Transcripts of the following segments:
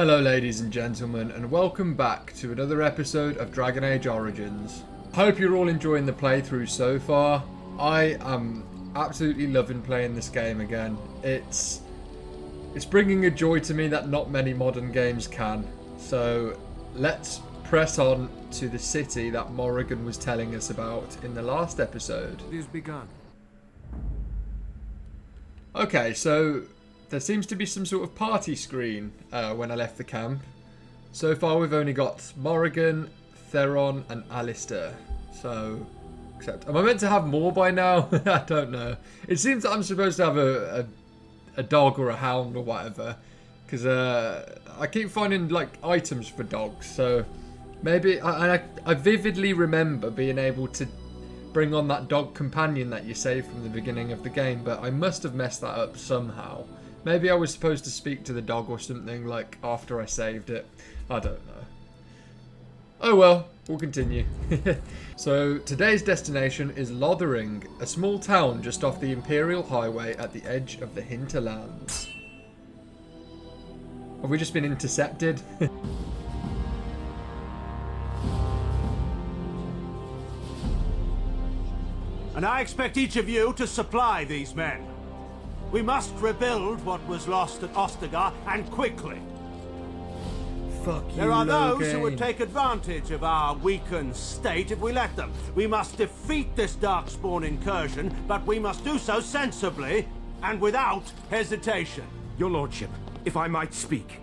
Hello ladies and gentlemen, and welcome back to another episode of Dragon Age Origins. I hope you're all enjoying the playthrough so far. I am absolutely loving playing this game again. It's bringing a joy to me that not many modern games can. So let's press on to the city that Morrigan was telling us about in the last episode. It is begun. Okay, so there seems to be some sort of party screen when I left the camp. So far we've only got Morrigan, Theron and Alistair. So, except, am I meant to have more by now? I don't know. It seems that I'm supposed to have a dog or a hound or whatever. Because I keep finding like items for dogs. So maybe, I vividly remember being able to bring on that dog companion that you saved from the beginning of the game. But I must have messed that up somehow. Maybe I was supposed to speak to the dog or something, like, after I saved it. I don't know. Oh well, we'll continue. So, today's destination is Lothering, a small town just off the Imperial Highway at the edge of the hinterlands. Have we just been intercepted? And I expect each of you to supply these men. We must rebuild what was lost at Ostagar, and quickly. Fuck you, There are those Logan. who would take advantage of our weakened state if we let them. We must defeat this Darkspawn incursion, but we must do so sensibly and without hesitation. Your lordship, if I might speak.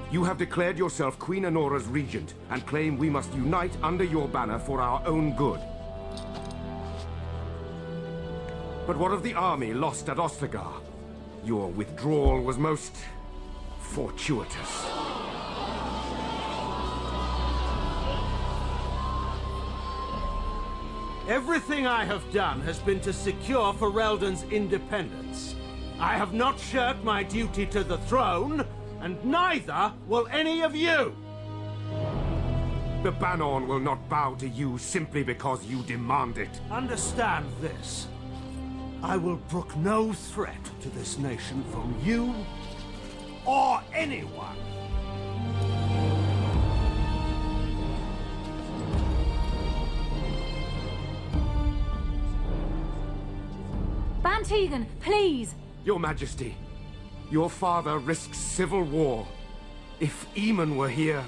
You have declared yourself Queen Honora's regent and claim we must unite under your banner for our own good. But what of the army lost at Ostagar? Your withdrawal was most fortuitous. Everything I have done has been to secure Ferelden's independence. I have not shirked my duty to the throne, and neither will any of you! The Banon will not bow to you simply because you demand it. Understand this. I will brook no threat to this nation from you or anyone. Bantegan, please! Your Majesty, your father risks civil war. If Eamon were here...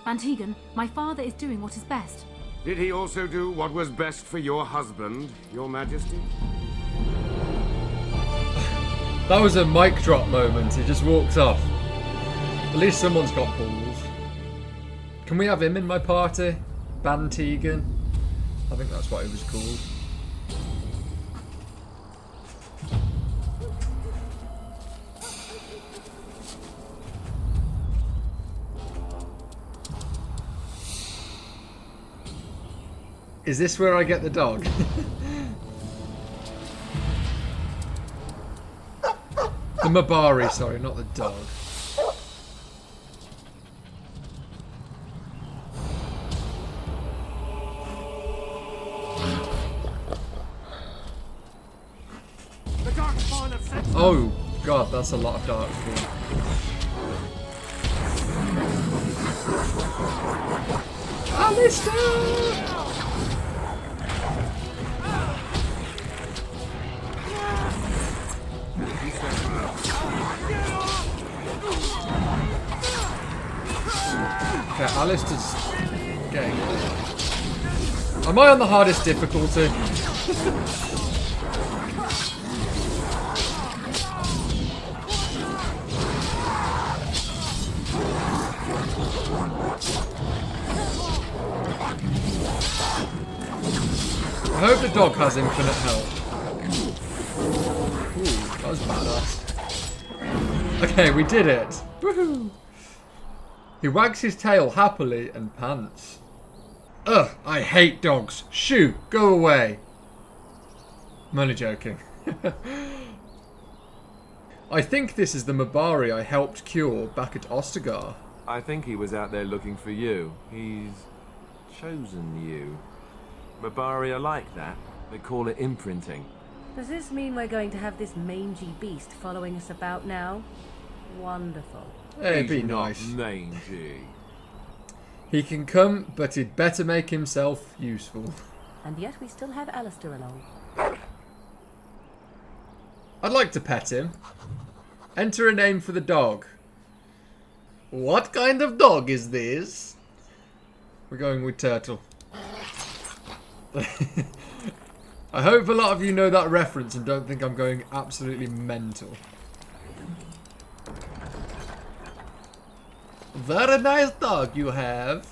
Bantegan, my father is doing what is best. Did he also do what was best for your husband, Your Majesty? That was a mic drop moment. He just walks off. At least someone's got balls. Can we have him in my party? Bantegan? I think that's what he was called. Is this where I get the dog? The Mabari, sorry, not the dog. The Darkspawn have set... Oh god, that's a lot of Darkspawn. Alistair! Okay, Alistair's getting... Am I on the hardest difficulty? I hope the dog has infinite health. Ooh, that was badass. Okay, we did it. Woohoo! He wags his tail happily and pants. Ugh, I hate dogs. Shoo, go away. I'm only joking. I think this is the Mabari I helped cure back at Ostagar. I think he was out there looking for you. He's chosen you. Mabari are like that. They call it imprinting. Does this mean we're going to have this mangy beast following us about now? Wonderful. It'd be He's not nice. mangy. He can come, but he'd better make himself useful. And yet we still have Alistair along. I'd like to pet him. Enter a name for the dog. What kind of dog is this? We're going with Turtle. I hope a lot of you know that reference and don't think I'm going absolutely mental. Very nice dog you have.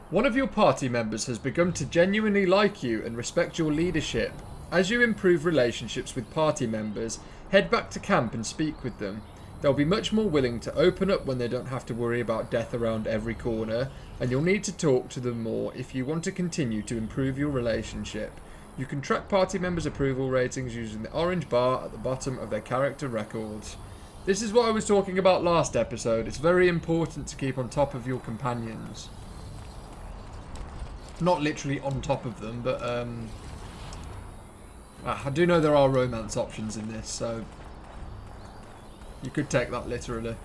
One of your party members has begun to genuinely like you and respect your leadership. As you improve relationships with party members, head back to camp and speak with them. They'll be much more willing to open up when they don't have to worry about death around every corner, and you'll need to talk to them more if you want to continue to improve your relationship. You can track party members' approval ratings using the orange bar at the bottom of their character records. This is what I was talking about last episode. It's very important to keep on top of your companions. Not literally on top of them, but I do know there are romance options in this, so you could take that literally.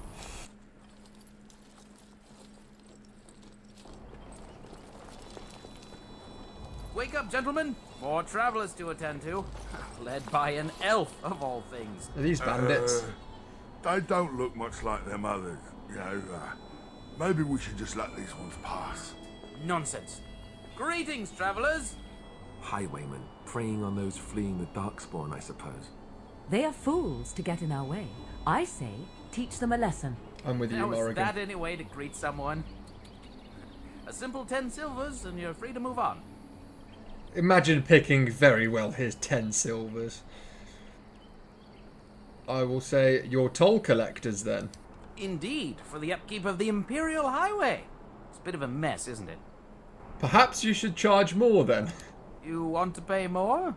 Wake up, gentlemen! More travelers to attend to. Led by an elf, of all things. Are these bandits? They don't look much like them others, you know. Maybe we should just let these ones pass. Nonsense. Greetings, travelers! Highwaymen, preying on those fleeing the Darkspawn, I suppose. They are fools to get in our way. I say, teach them a lesson. I'm with you, Now, is Morrigan. that any way to greet someone? A simple 10 silvers and you're free to move on. Imagine picking very well his 10 silvers. I will say your toll collectors then. Indeed, for the upkeep of the Imperial Highway. It's a bit of a mess, isn't it? Perhaps you should charge more then. You want to pay more?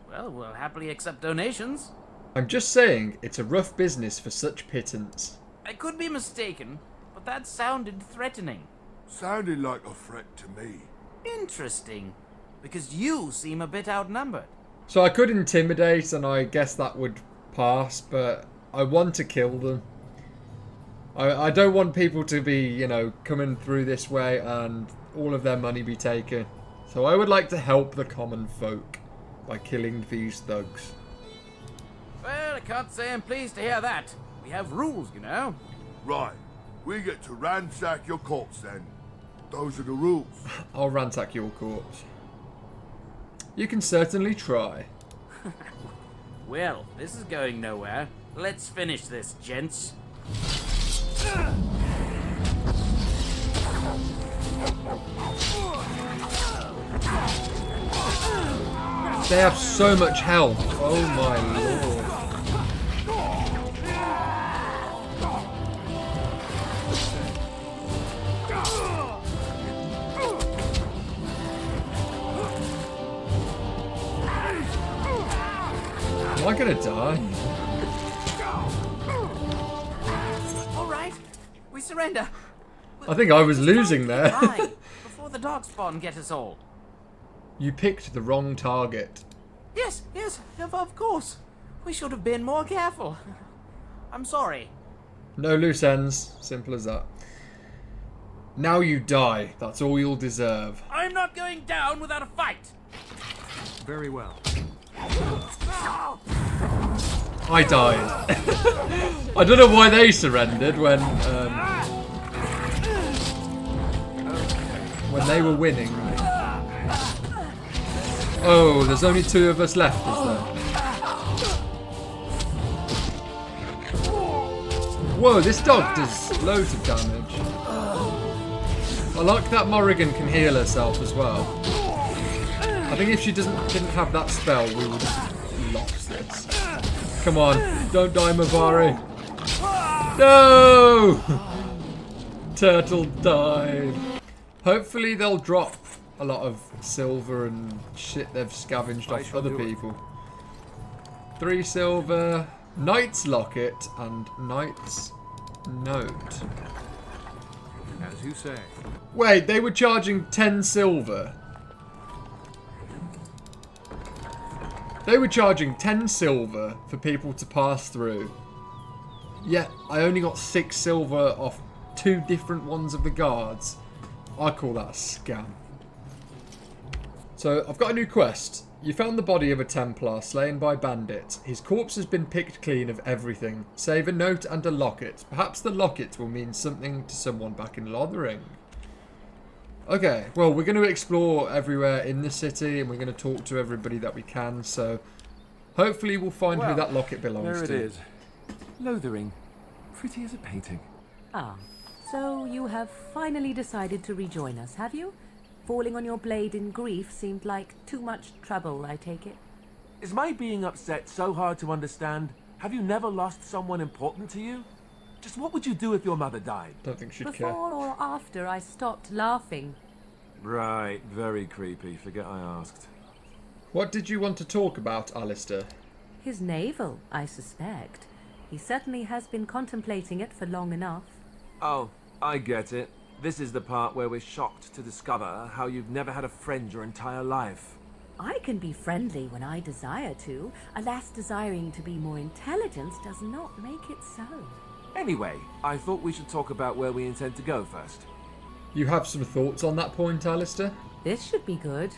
Well, we'll happily accept donations. I'm just saying, it's a rough business for such pittance. I could be mistaken, but that sounded threatening. Sounded like a threat to me. Interesting, because you seem a bit outnumbered. So I could intimidate and I guess that would pass, but I want to kill them. I don't want people to be, you know, coming through this way and all of their money be taken. So I would like to help the common folk by killing these thugs. Well, I can't say I'm pleased to hear that. We have rules, you know. Right, we get to ransack your corpse then. Those are the rules. I'll ransack your corpse. You can certainly try. Well, this is going nowhere. Let's finish this, gents. They have so much health. Oh my lord. Am I gonna die? All right, we surrender. I think I was losing there. Die before the Darkspawn get us all. You picked the wrong target. Yes, of course. We should have been more careful. I'm sorry. No loose ends. Simple as that. Now you die. That's all you'll deserve. I'm not going down without a fight. Very well. I died. I don't know why they surrendered when they were winning. Oh, there's only 2 of us left, is there? Whoa, this dog does loads of damage. I like that Morrigan can heal herself as well. I think if she didn't have that spell, we would have lost this. Come on, don't die, Mavari. No! Turtle died. Hopefully they'll drop a lot of silver and shit they've scavenged off other people. 3 silver, Knight's Locket, and Knight's Note. As you say. Wait, they were charging 10 silver. They were charging 10 silver for people to pass through. Yet, I only got 6 silver off 2 different ones of the guards. I call that a scam. So, I've got a new quest. You found the body of a Templar slain by bandits. His corpse has been picked clean of everything, save a note and a locket. Perhaps the locket will mean something to someone back in Lothering. Okay, well, we're going to explore everywhere in the city, and we're going to talk to everybody that we can, so hopefully we'll find who that locket belongs to. There it is. Lothering. Pretty as a painting. Ah, so you have finally decided to rejoin us, have you? Falling on your blade in grief seemed like too much trouble, I take it. Is my being upset so hard to understand? Have you never lost someone important to you? Just what would you do if your mother died? Don't think she'd Before care. or after I stopped laughing? Right, very creepy. Forget I asked. What did you want to talk about, Alistair? His navel, I suspect. He certainly has been contemplating it for long enough. Oh, I get it. This is the part where we're shocked to discover how you've never had a friend your entire life. I can be friendly when I desire to. Alas, desiring to be more intelligent does not make it so. Anyway, I thought we should talk about where we intend to go first. You have some thoughts on that point, Alistair? This should be good.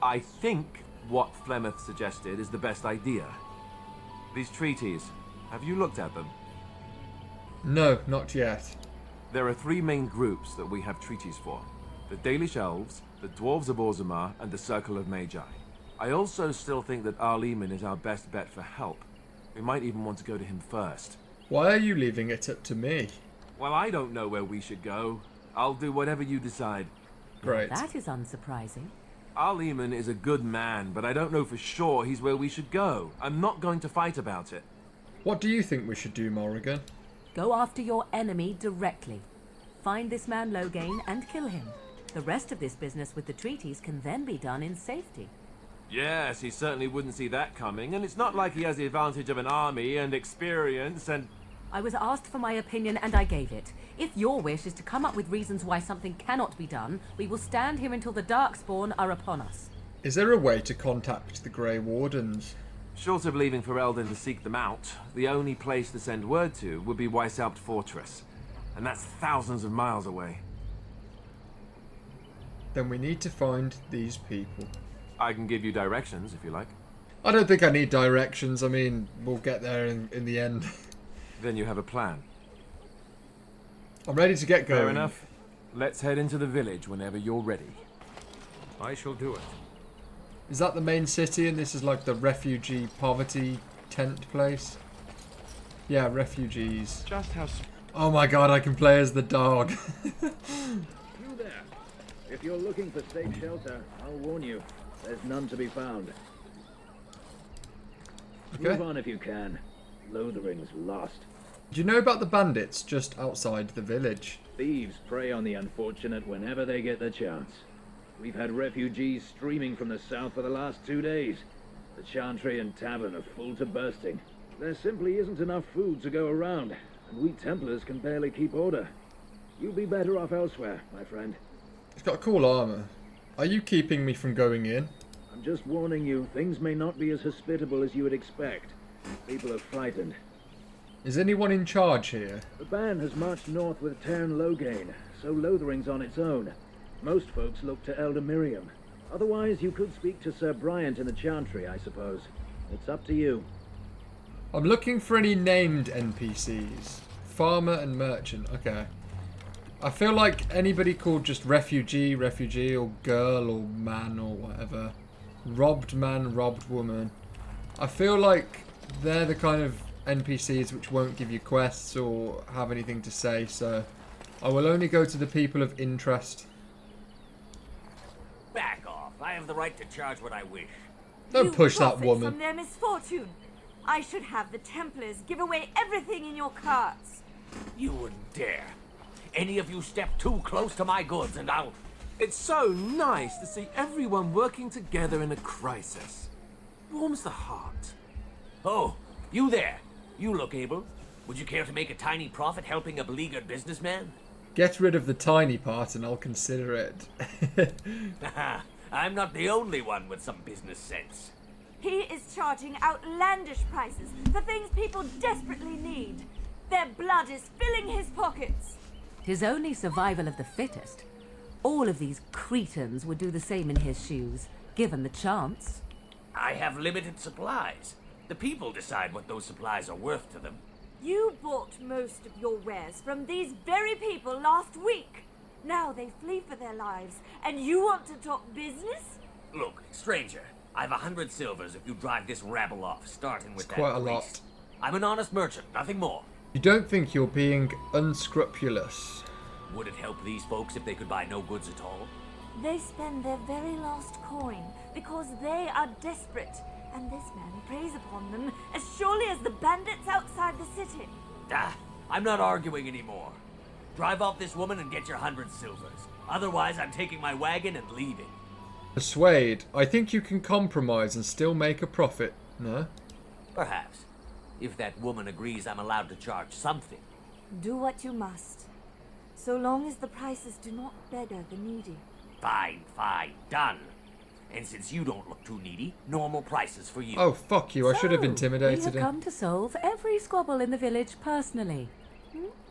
I think what Flemeth suggested is the best idea. These treaties, have you looked at them? No, not yet. There are 3 main groups that we have treaties for. The Dalish Elves, the Dwarves of Orzammar, and the Circle of Magi. I also still think that Arleman is our best bet for help. We might even want to go to him first. Why are you leaving it up to me? Well, I don't know where we should go. I'll do whatever you decide. Great. That is unsurprising. Arleman is a good man, but I don't know for sure he's where we should go. I'm not going to fight about it. What do you think we should do, Morrigan? Go after your enemy directly. Find this man Loghain and kill him. The rest of this business with the treaties can then be done in safety. Yes, he certainly wouldn't see that coming, and it's not like he has the advantage of an army and experience and... I was asked for my opinion and I gave it. If your wish is to come up with reasons why something cannot be done, we will stand here until the Darkspawn are upon us. Is there a way to contact the Grey Wardens? Short of leaving Ferelden to seek them out, the only place to send word to would be Weishaupt Fortress. And that's thousands of miles away. Then we need to find these people. I can give you directions if you like. I don't think I need directions. I mean, we'll get there in the end. Then you have a plan. I'm ready to get going. Fair enough. Let's head into the village whenever you're ready. I shall do it. Is that the main city and this is like the refugee poverty tent place? Yeah, refugees. Just how... Oh my god, I can play as the dog. You there. If you're looking for safe shelter, I'll warn you. There's none to be found. Okay. Move on if you can. Lothering's lost. Do you know about the bandits just outside the village? Thieves prey on the unfortunate whenever they get the chance. We've had refugees streaming from the south for the last 2 days. The Chantry and Tavern are full to bursting. There simply isn't enough food to go around, and we Templars can barely keep order. You'll be better off elsewhere, my friend. It's got cool armor. Are you keeping me from going in? I'm just warning you, things may not be as hospitable as you would expect. People are frightened. Is anyone in charge here? The band has marched north with Tairn Loghain, so Lothering's on its own. Most folks look to Elder Miriam. Otherwise, you could speak to Sir Bryant in the Chantry, I suppose. It's up to you. I'm looking for any named NPCs. Farmer and merchant. Okay. I feel like anybody called just refugee, or girl, or man, or whatever. Robbed man, robbed woman. I feel like they're the kind of NPCs which won't give you quests or have anything to say, so I will only go to the people of interest. Back off. I have the right to charge what I wish. Don't push that profit woman. from their misfortune. I should have the Templars give away everything in your carts. You wouldn't dare. Any of you step too close to my goods and I'll... It's so nice to see everyone working together in a crisis. Warms the heart. Oh, you there. You look able. Would you care to make a tiny profit helping a beleaguered businessman? Get rid of the tiny part and I'll consider it. I'm not the only one with some business sense. He is charging outlandish prices for things people desperately need. Their blood is filling his pockets. 'Tis only survival of the fittest. All of these cretins would do the same in his shoes, given the chance. I have limited supplies. The people decide what those supplies are worth to them. You bought most of your wares from these very people last week. Now they flee for their lives, and you want to talk business? Look, stranger, I've 100 silvers if you drive this rabble off, starting with It's that quite a priest. lot. I'm an honest merchant, nothing more. You don't think you're being unscrupulous? Would it help these folks if they could buy no goods at all? They spend their very last coin because they are desperate, and this man preys upon them as surely as the bandits outside the city. I'm not arguing anymore. Drive off this woman and get your 100 silvers. Otherwise, I'm taking my wagon and leaving. Persuade. I think you can compromise and still make a profit. No? Perhaps. If that woman agrees I'm allowed to charge something. Do what you must, so long as the prices do not beggar the needy. Fine, done. And since you don't look too needy, normal prices for you. Oh, fuck you. I should have So, intimidated we have him. come to solve every squabble in the village personally.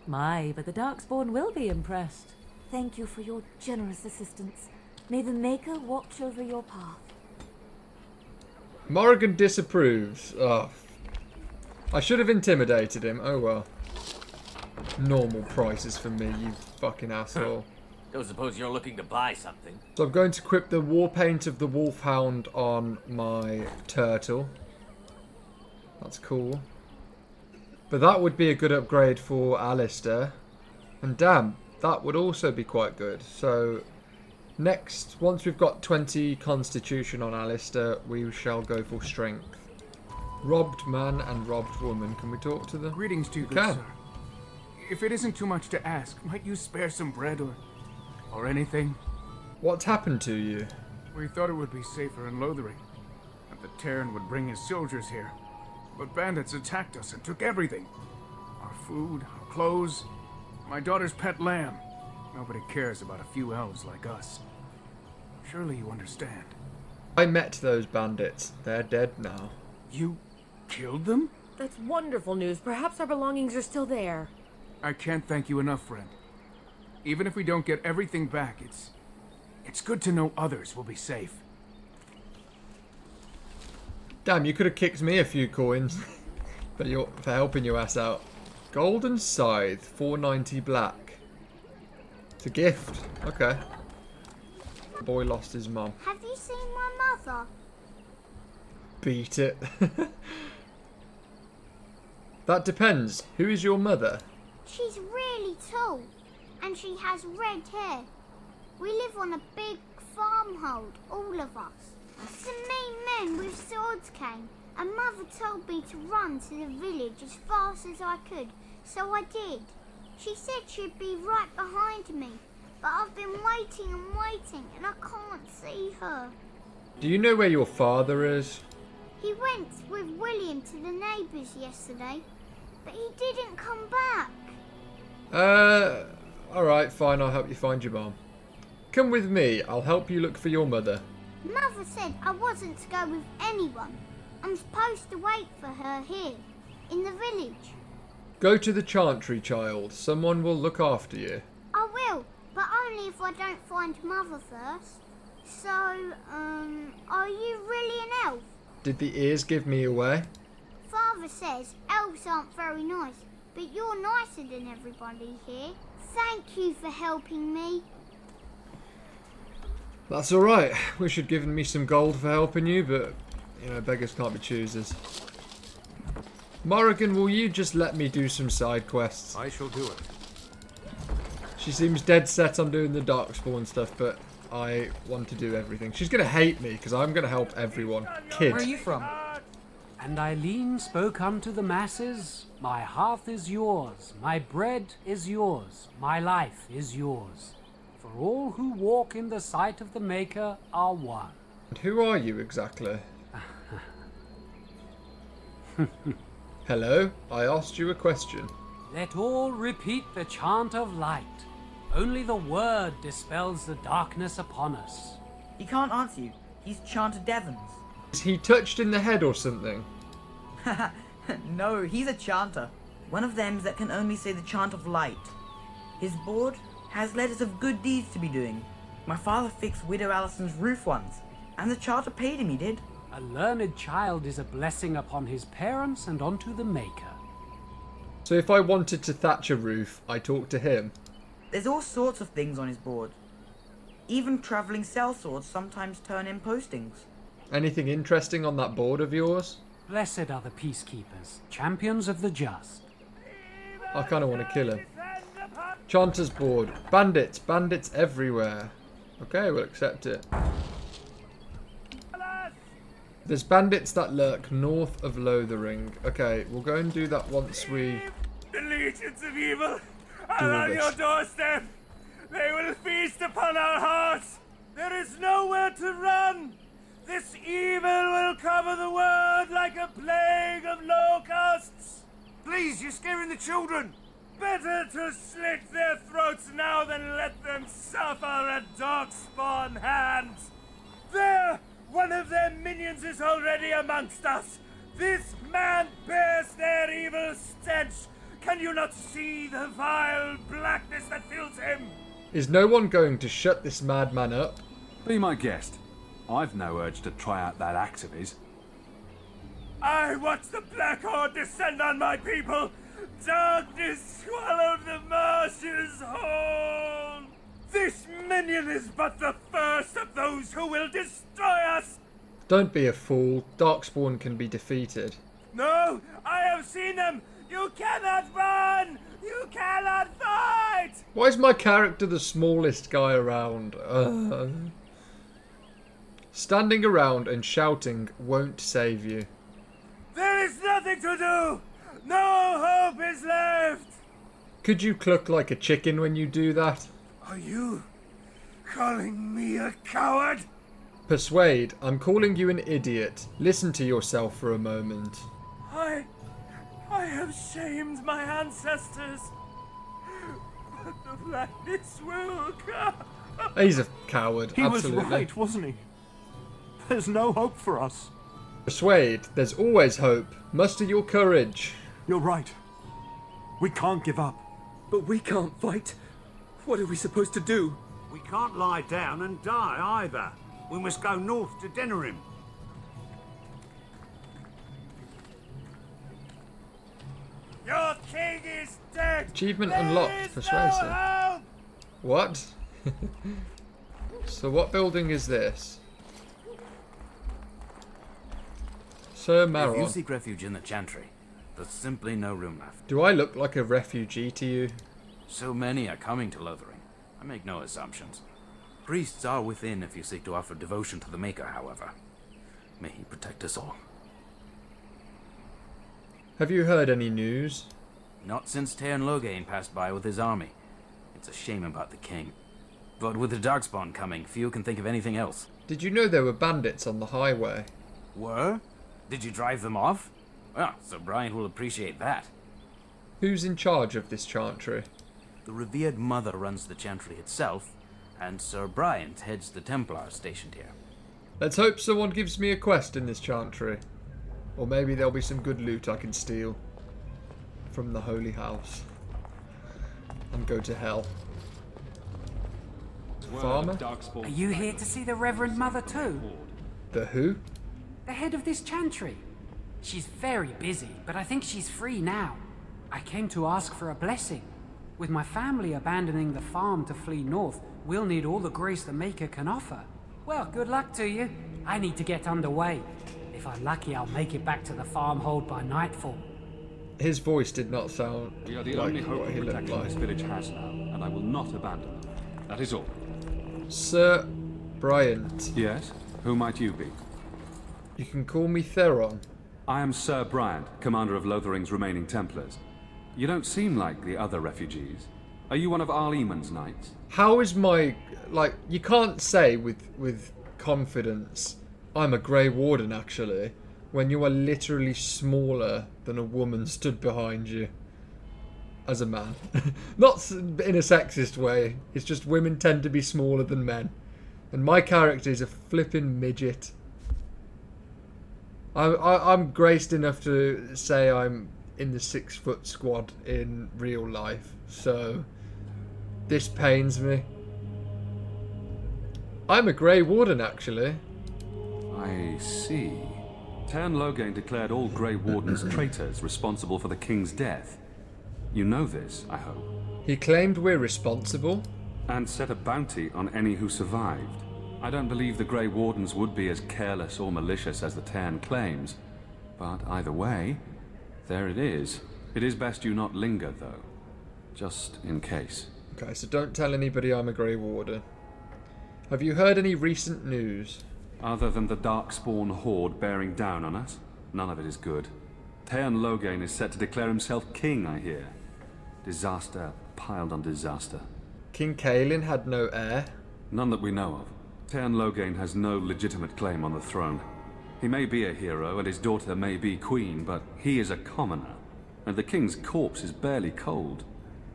My, but the Darkspawn will be impressed. Thank you for your generous assistance. May the Maker watch over your path. Morrigan disapproves. Oh. I should have intimidated him. Oh well. Normal prices for me, you fucking asshole. Don't suppose you're looking to buy something. So I'm going to equip the war paint of the Wolfhound on my turtle. That's cool. But that would be a good upgrade for Alistair. And damn, that would also be quite good. So next, once we've got 20 constitution on Alistair, we shall go for strength. Robbed man and robbed woman. Can we talk to them? Greetings to you, good sir. If it isn't too much to ask, might you spare some bread or anything? What's happened to you? We thought it would be safer in Lothering, that the Terran would bring his soldiers here. But bandits attacked us and took everything. Our food, our clothes, my daughter's pet lamb. Nobody cares about a few elves like us. Surely you understand. I met those bandits. They're dead now. You killed them? That's wonderful news. Perhaps our belongings are still there. I can't thank you enough, friend. Even if we don't get everything back, it's good to know others will be safe. Damn, you could have kicked me a few coins for helping your ass out. Golden Scythe, 490 black. It's a gift. Okay. The boy lost his mum. Have you seen my mother? Beat it. That depends. Who is your mother? She's really tall, and she has red hair. We live on a big farmhold, all of us. Some mean men with swords came, and Mother told me to run to the village as fast as I could, so I did. She said she'd be right behind me, but I've been waiting and waiting, and I can't see her. Do you know where your father is? He went with William to the neighbours yesterday, but he didn't come back. Alright, fine, I'll help you find your mom. Come with me, I'll help you look for your mother. Mother said I wasn't to go with anyone. I'm supposed to wait for her here, in the village. Go to the Chantry, child. Someone will look after you. I will, but only if I don't find Mother first. So, are you really an elf? Did the ears give me away? Father says elves aren't very nice, but you're nicer than everybody here. Thank you for helping me. That's alright. Wish you'd given me some gold for helping you, but, you know, beggars can't be choosers. Morrigan, will you just let me do some side quests? I shall do it. She seems dead set on doing the Darkspawn stuff, but I want to do everything. She's going to hate me, because I'm going to help everyone. Kid. Where are you from? And Eileen spoke unto the masses, my hearth is yours, my bread is yours, my life is yours. For all who walk in the sight of the Maker are one. And who are you exactly? Hello, I asked you a question. Let all repeat the chant of light. Only the word dispels the darkness upon us. He can't answer you. He's chanted Devons. Is he touched in the head or something? No, he's a chanter. One of them that can only say the chant of light. His board has letters of good deeds to be doing. My father fixed Widow Allison's roof once, and the charter paid him, he did. A learned child is a blessing upon his parents and onto the Maker. So if I wanted to thatch a roof, I talk to him? There's all sorts of things on his board. Even travelling sellswords sometimes turn in postings. Anything interesting on that board of yours? Blessed are the peacekeepers, champions of the just. I kind of want to kill him. Chanter's board. Bandits. Bandits everywhere. Okay, we'll accept it. There's bandits that lurk north of Lothering. Okay, we'll go and do that once we... The legions of evil are on your doorstep. They will feast upon our hearts. There is nowhere to run. This evil will cover the world like a plague of locusts. Please, you're scaring the children. Better to slit their throats now than let them suffer at darkspawn hands. There! One of their minions is already amongst us. This man bears their evil stench. Can you not see the vile blackness that fills him? Is no one going to shut this madman up? Be my guest. I've no urge to try out that axe of his. I watch the Black Horde descend on my people. Darkness swallowed the marshes whole. This minion is but the first of those who will destroy us. Don't be a fool. Darkspawn can be defeated. No, I have seen them. You cannot run. You cannot fight. Why is my character the smallest guy around? Standing around and shouting won't save you. There is nothing to do. No hope is left. Could you cluck like a chicken when you do that? Are you calling me a coward? Persuade, I'm calling you an idiot. Listen to yourself for a moment. I have shamed my ancestors. But the blackness will come. He's a coward, He absolutely. was right, wasn't he? There's no hope for us. Persuade, there's always hope. Muster your courage. You're right. We can't give up. But we can't fight. What are we supposed to do? We can't lie down and die either. We must go north to Denerim. Your king is dead. Achievement There unlocked. is Persuasive. no hope. What? So what building is this? Sir If you Maron. seek refuge in the Chantry, there's simply no room left. Do I look like a refugee to you? So many are coming to Lothering. I make no assumptions. Priests are within if you seek to offer devotion to the Maker, however. May he protect us all. Have you heard any news? Not since Tairn Loghain passed by with his army. It's a shame about the king. But with the Darkspawn coming, few can think of anything else. Did you know there were bandits on the highway? Were? Did you drive them off? Well, Sir Brian will appreciate that. Who's in charge of this chantry? The revered mother runs the Chantry itself, and Sir Bryant heads the Templars stationed here. Let's hope someone gives me a quest in this chantry. Or maybe there'll be some good loot I can steal from the Holy House and go to hell. Farmer? Are you here to see the Reverend Mother too? The who? The head of this chantry. She's very busy, but I think she's free now. I came to ask for a blessing. With my family abandoning the farm to flee north, we'll need all the grace the Maker can offer. Well, good luck to you. I need to get underway. If I'm lucky, I'll make it back to the farmhold by nightfall. His voice did not sound We are the like only hope what of he looked protecting like. this village has now, and I will not abandon them. That is all. Sir Bryant. Yes? Who might you be? You can call me Theron. I am Sir Bryant, commander of Lothering's remaining Templars. You don't seem like the other refugees. Are you one of Arl Eamon's knights? How is my... like, you can't say with confidence, I'm a Grey Warden actually, when you are literally smaller than a woman stood behind you. As a man. Not in a sexist way, it's just women tend to be smaller than men. And my character is a flippin' midget. I'm graced enough to say I'm in the 6-foot squad in real life, so this pains me. I'm a Grey Warden, actually. I see. Tern Loghain declared all Grey Wardens traitors responsible for the king's death. You know this, I hope. He claimed we're responsible? And set a bounty on any who survived. I don't believe the Grey Wardens would be as careless or malicious as the Tern claims. But either way, there it is. It is best you not linger, though. Just in case. Okay, so don't tell anybody I'm a Grey Warden. Have you heard any recent news? Other than the Darkspawn horde bearing down on us, none of it is good. Tern Loghain is set to declare himself king, I hear. Disaster piled on disaster. King Kaelin had no heir? None that we know of. Tern Loghain has no legitimate claim on the throne. He may be a hero and his daughter may be queen, but he is a commoner. And the king's corpse is barely cold.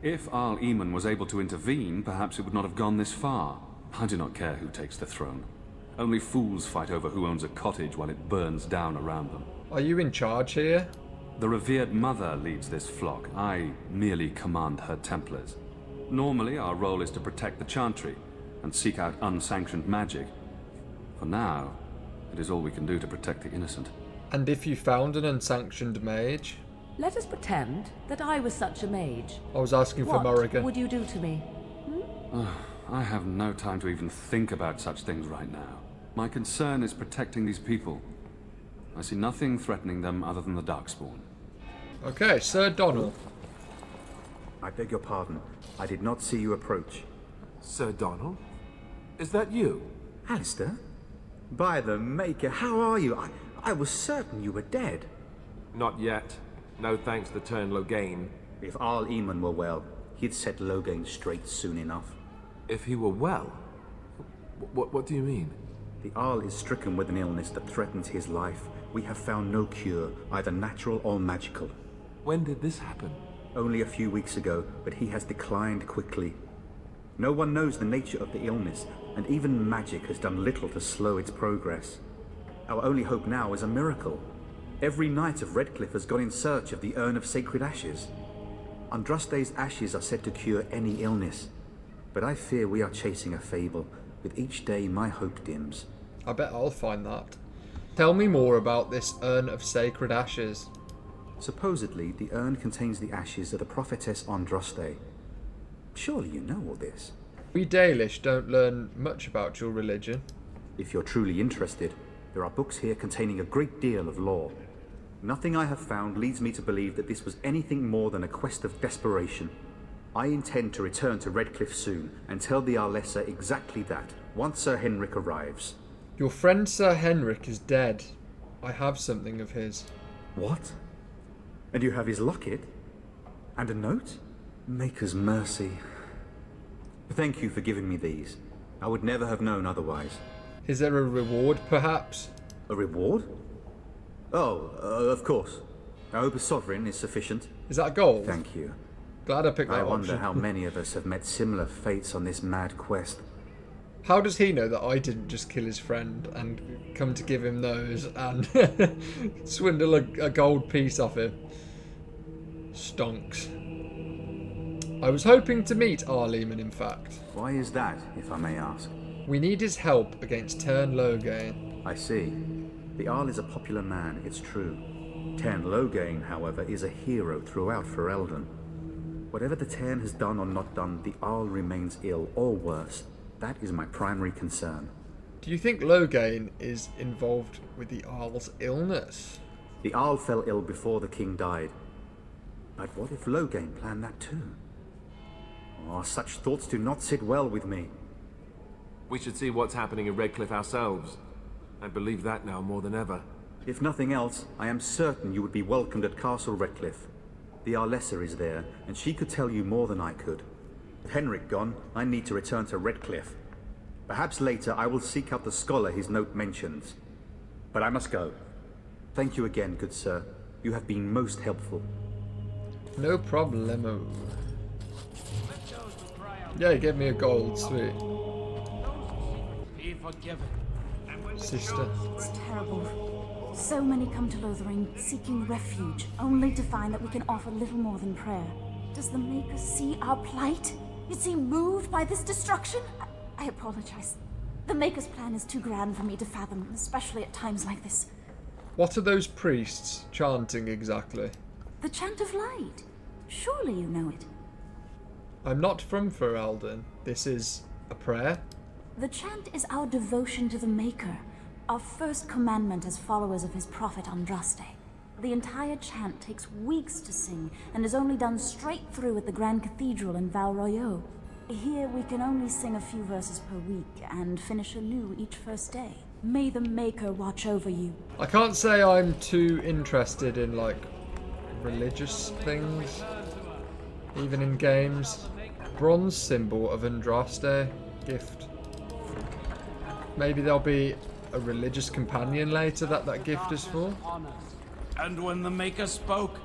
If Arl Eamon was able to intervene, perhaps it would not have gone this far. I do not care who takes the throne. Only fools fight over who owns a cottage while it burns down around them. Are you in charge here? The revered mother leads this flock. I merely command her Templars. Normally, our role is to protect the Chantry and seek out unsanctioned magic. For now, it is all we can do to protect the innocent. And if you found an unsanctioned mage? Let us pretend that I was such a mage. I was asking for Morrigan. What would you do to me? I have no time to even think about such things right now. My concern is protecting these people. I see nothing threatening them other than the Darkspawn. Okay, Sir Donald. I beg your pardon. I did not see you approach. Sir Donald? Is that you? Alistair? By the Maker, how are you? I was certain you were dead. Not yet. No thanks to Tern Loghain. If Arl Eamon were well, he'd set Loghain straight soon enough. If he were well? What do you mean? The Arl is stricken with an illness that threatens his life. We have found no cure, either natural or magical. When did this happen? Only a few weeks ago, but he has declined quickly. No one knows the nature of the illness, and even magic has done little to slow its progress. Our only hope now is a miracle. Every knight of Redcliffe has gone in search of the Urn of Sacred Ashes. Andraste's ashes are said to cure any illness, but I fear we are chasing a fable. With each day, my hope dims. I bet I'll find that. Tell me more about this Urn of Sacred Ashes. Supposedly, the urn contains the ashes of the prophetess Andraste. Surely you know all this. We Dalish don't learn much about your religion. If you're truly interested, there are books here containing a great deal of lore. Nothing I have found leads me to believe that this was anything more than a quest of desperation. I intend to return to Redcliffe soon and tell the Arlessa exactly that, once Sir Henrik arrives. Your friend Sir Henrik is dead. I have something of his. What? And you have his locket? And a note? Maker's mercy. Thank you for giving me these. I would never have known otherwise. Is there a reward, perhaps? A reward? Oh, of course. I hope a sovereign is sufficient. Is that gold? Thank you. Glad I picked that I wonder option. how many of us have met similar fates on this mad quest. How does he know that I didn't just kill his friend and come to give him those and swindle a gold piece off him? Stonks. I was hoping to meet Arl Eamon, in fact. Why is that, if I may ask? We need his help against Tern Loghain. I see. The Arl is a popular man, it's true. Tern Loghain, however, is a hero throughout Ferelden. Whatever the Tern has done or not done, the Arl remains ill, or worse. That is my primary concern. Do you think Loghain is involved with the Arl's illness? The Arl fell ill before the king died. But what if Loghain planned that too? Oh, such thoughts do not sit well with me. We should see what's happening in Redcliffe ourselves. I believe that now more than ever. If nothing else, I am certain you would be welcomed at Castle Redcliffe. The Arlessa is there, and she could tell you more than I could. With Henrik gone, I need to return to Redcliffe. Perhaps later I will seek out the scholar his note mentions. But I must go. Thank you again, good sir. You have been most helpful. No problemo. Yeah, he gave me a gold, sweet. Be forgiven, sister. It's terrible. So many come to Lothering seeking refuge, only to find that we can offer little more than prayer. Does the Maker see our plight? Is he moved by this destruction? I apologize. The Maker's plan is too grand for me to fathom, especially at times like this. What are those priests chanting exactly? The Chant of Light. Surely you know it. I'm not from Ferelden. This is a prayer? The chant is our devotion to the Maker, our first commandment as followers of his prophet Andraste. The entire chant takes weeks to sing and is only done straight through at the Grand Cathedral in Val Royeaux. Here we can only sing a few verses per week and finish anew each first day. May the Maker watch over you. I can't say I'm too interested in, like, religious things, even in games. Bronze symbol of Andraste gift. Maybe there'll be a religious companion later that gift is for. And when the Maker spoke,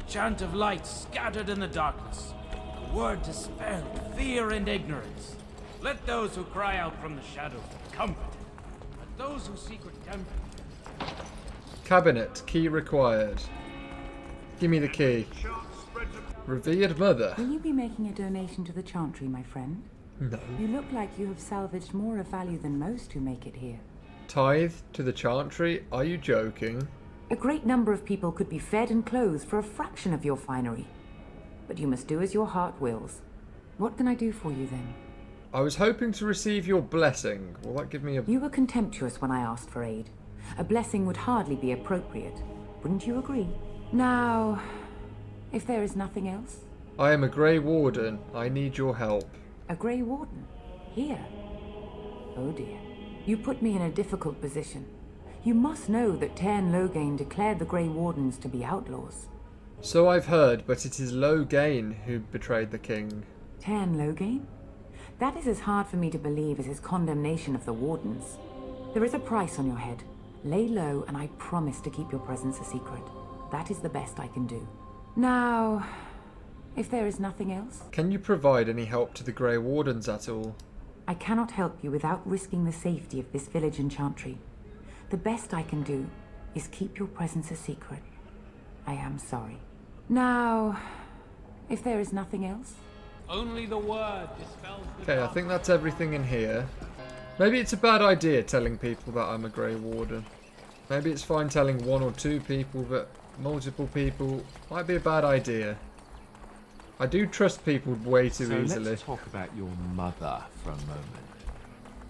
chant of light scattered in the darkness. A word dispelled fear and ignorance. Let those who cry out from the shadows be comforted. Let those who seek redemption. Cabinet, key required. Give me the key. Revered Mother. Will you be making a donation to the Chantry, my friend? No. You look like you have salvaged more of value than most who make it here. Tithe to the Chantry? Are you joking? A great number of people could be fed and clothed for a fraction of your finery. But you must do as your heart wills. What can I do for you then? I was hoping to receive your blessing. Will that give me a... You were contemptuous when I asked for aid. A blessing would hardly be appropriate. Wouldn't you agree? Now, if there is nothing else? I am a Grey Warden. I need your help. A Grey Warden? Here? Oh dear. You put me in a difficult position. You must know that Tairn Loghain declared the Grey Wardens to be outlaws. So I've heard, but it is Loghain who betrayed the king. Tairn Loghain? That is as hard for me to believe as his condemnation of the Wardens. There is a price on your head. Lay low, and I promise to keep your presence a secret. That is the best I can do. Now, if there is nothing else... Can you provide any help to the Grey Wardens at all? I cannot help you without risking the safety of this village and Chantry. The best I can do is keep your presence a secret. I am sorry. Now, if there is nothing else... Only the word dispels the Okay, I think that's everything in here. Maybe it's a bad idea telling people that I'm a Grey Warden. Maybe it's fine telling one or two people, but multiple people might be a bad idea. I do trust people way too easily. Let's talk about your mother for a moment.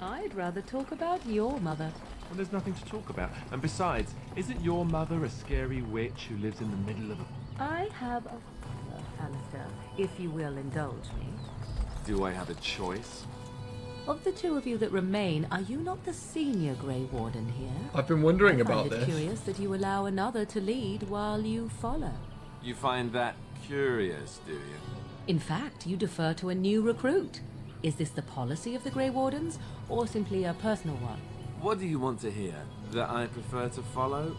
I'd rather talk about your mother. Well, there's nothing to talk about. And besides, isn't your mother a scary witch who lives in the middle of a... I have a father, Alistair, if you will indulge me. Do I have a choice? Of the two of you that remain, are you not the senior Grey Warden here? I've been wondering about I find it this. Curious that you allow another to lead while you follow. You find that curious, do you? In fact, you defer to a new recruit. Is this the policy of the Grey Wardens, or simply a personal one? What do you want to hear? That I prefer to follow?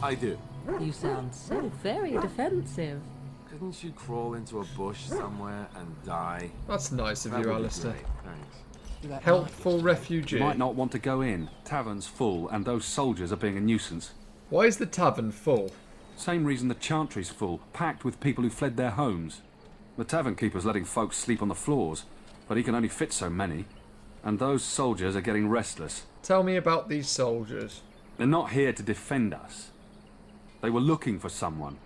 I do. You sound so very defensive. Couldn't you crawl into a bush somewhere and die? That's nice of That you, would be Alistair. great, thanks. Helpful refugee. You might not want to go in. Tavern's full, and those soldiers are being a nuisance. Why is the tavern full? Same reason the Chantry's full, packed with people who fled their homes. The tavern keeper's letting folks sleep on the floors, but he can only fit so many. And those soldiers are getting restless. Tell me about these soldiers. They're not here to defend us. They were looking for someone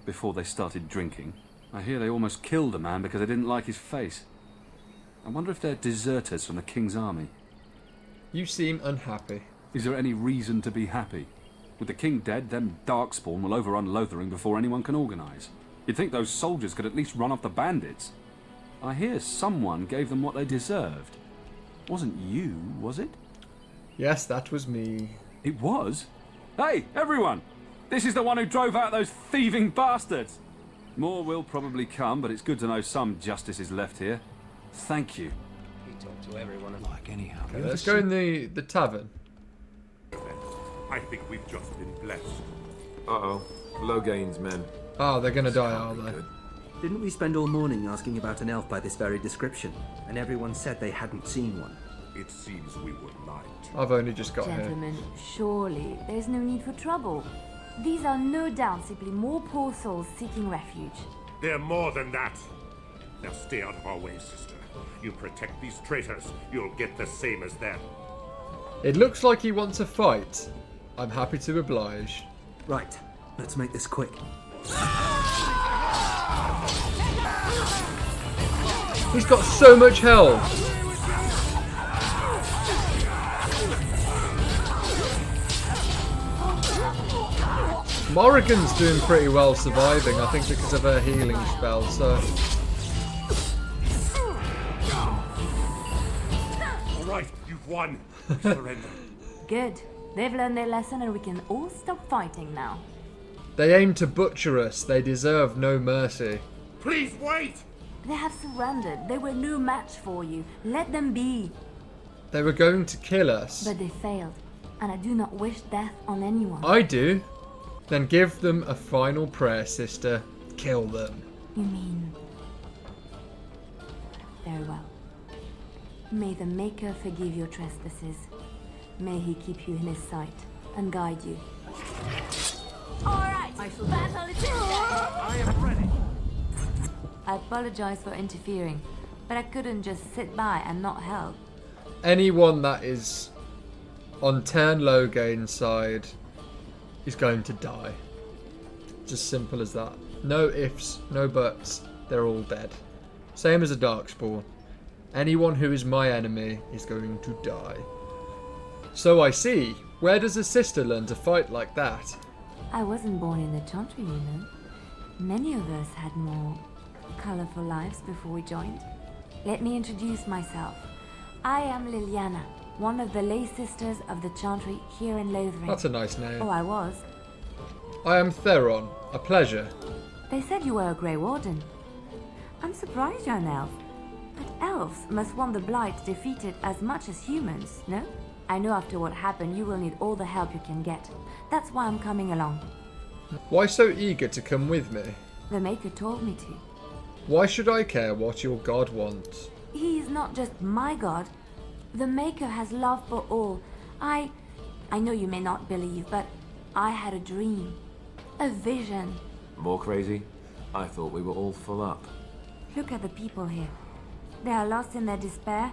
before they started drinking. I hear they almost killed a man because they didn't like his face. I wonder if they're deserters from the King's army. You seem unhappy. Is there any reason to be happy? With the King dead, them Darkspawn will overrun Lothering before anyone can organise. You'd think those soldiers could at least run off the bandits. I hear someone gave them what they deserved. Wasn't you, was it? Yes, that was me. It was? Hey, everyone! This is the one who drove out those thieving bastards! More will probably come, but it's good to know some justice is left here. Thank you. You talk to everyone alike anyhow. Okay, let's go in the tavern. I think we've just been blessed. Uh-oh. Loghain's men. Oh, they're gonna die, aren't they? Didn't we spend all morning asking about an elf by this very description, and everyone said they hadn't seen one? It seems we were lied to. I've only just got here. Gentlemen, surely there's no need for trouble. These are no doubt simply more poor souls seeking refuge. They're more than that. Now stay out of our way, sister. You protect these traitors, you'll get the same as them. It looks like he wants a fight. I'm happy to oblige. Right, let's make this quick. He's got so much health. Morrigan's doing pretty well surviving, I think because of her healing spell, so... Alright, you've won. Surrender. Good. They've learned their lesson and we can all stop fighting now. They aim to butcher us. They deserve no mercy. Please wait! They have surrendered. They were no match for you. Let them be. They were going to kill us. But they failed. And I do not wish death on anyone. I do. Then give them a final prayer, sister. Kill them. You mean... Very well. May the Maker forgive your trespasses. May he keep you in his sight and guide you. Alright, battle is in. I am ready. I apologize for interfering, but I couldn't just sit by and not help. Anyone that is on Tern Logain's side is going to die. Just simple as that. No ifs, no buts. They're all dead. Same as a Darkspawn. Anyone who is my enemy is going to die. So I see. Where does a sister learn to fight like that? I wasn't born in the Chantry, you know. Many of us had more colorful lives before we joined. Let me introduce myself. I am Liliana, one of the lay sisters of the Chantry here in Lothering. That's a nice name. Oh, I was. I am Theron. A pleasure. They said you were a Grey Warden. I'm surprised you're an elf. But elves must want the Blight defeated as much as humans, no? I know after what happened you will need all the help you can get. That's why I'm coming along. Why so eager to come with me? The Maker told me to. Why should I care what your god wants? He is not just my god. The Maker has love for all. I know you may not believe, but I had a dream. A vision. More crazy? I thought we were all full up. Look at the people here. They are lost in their despair,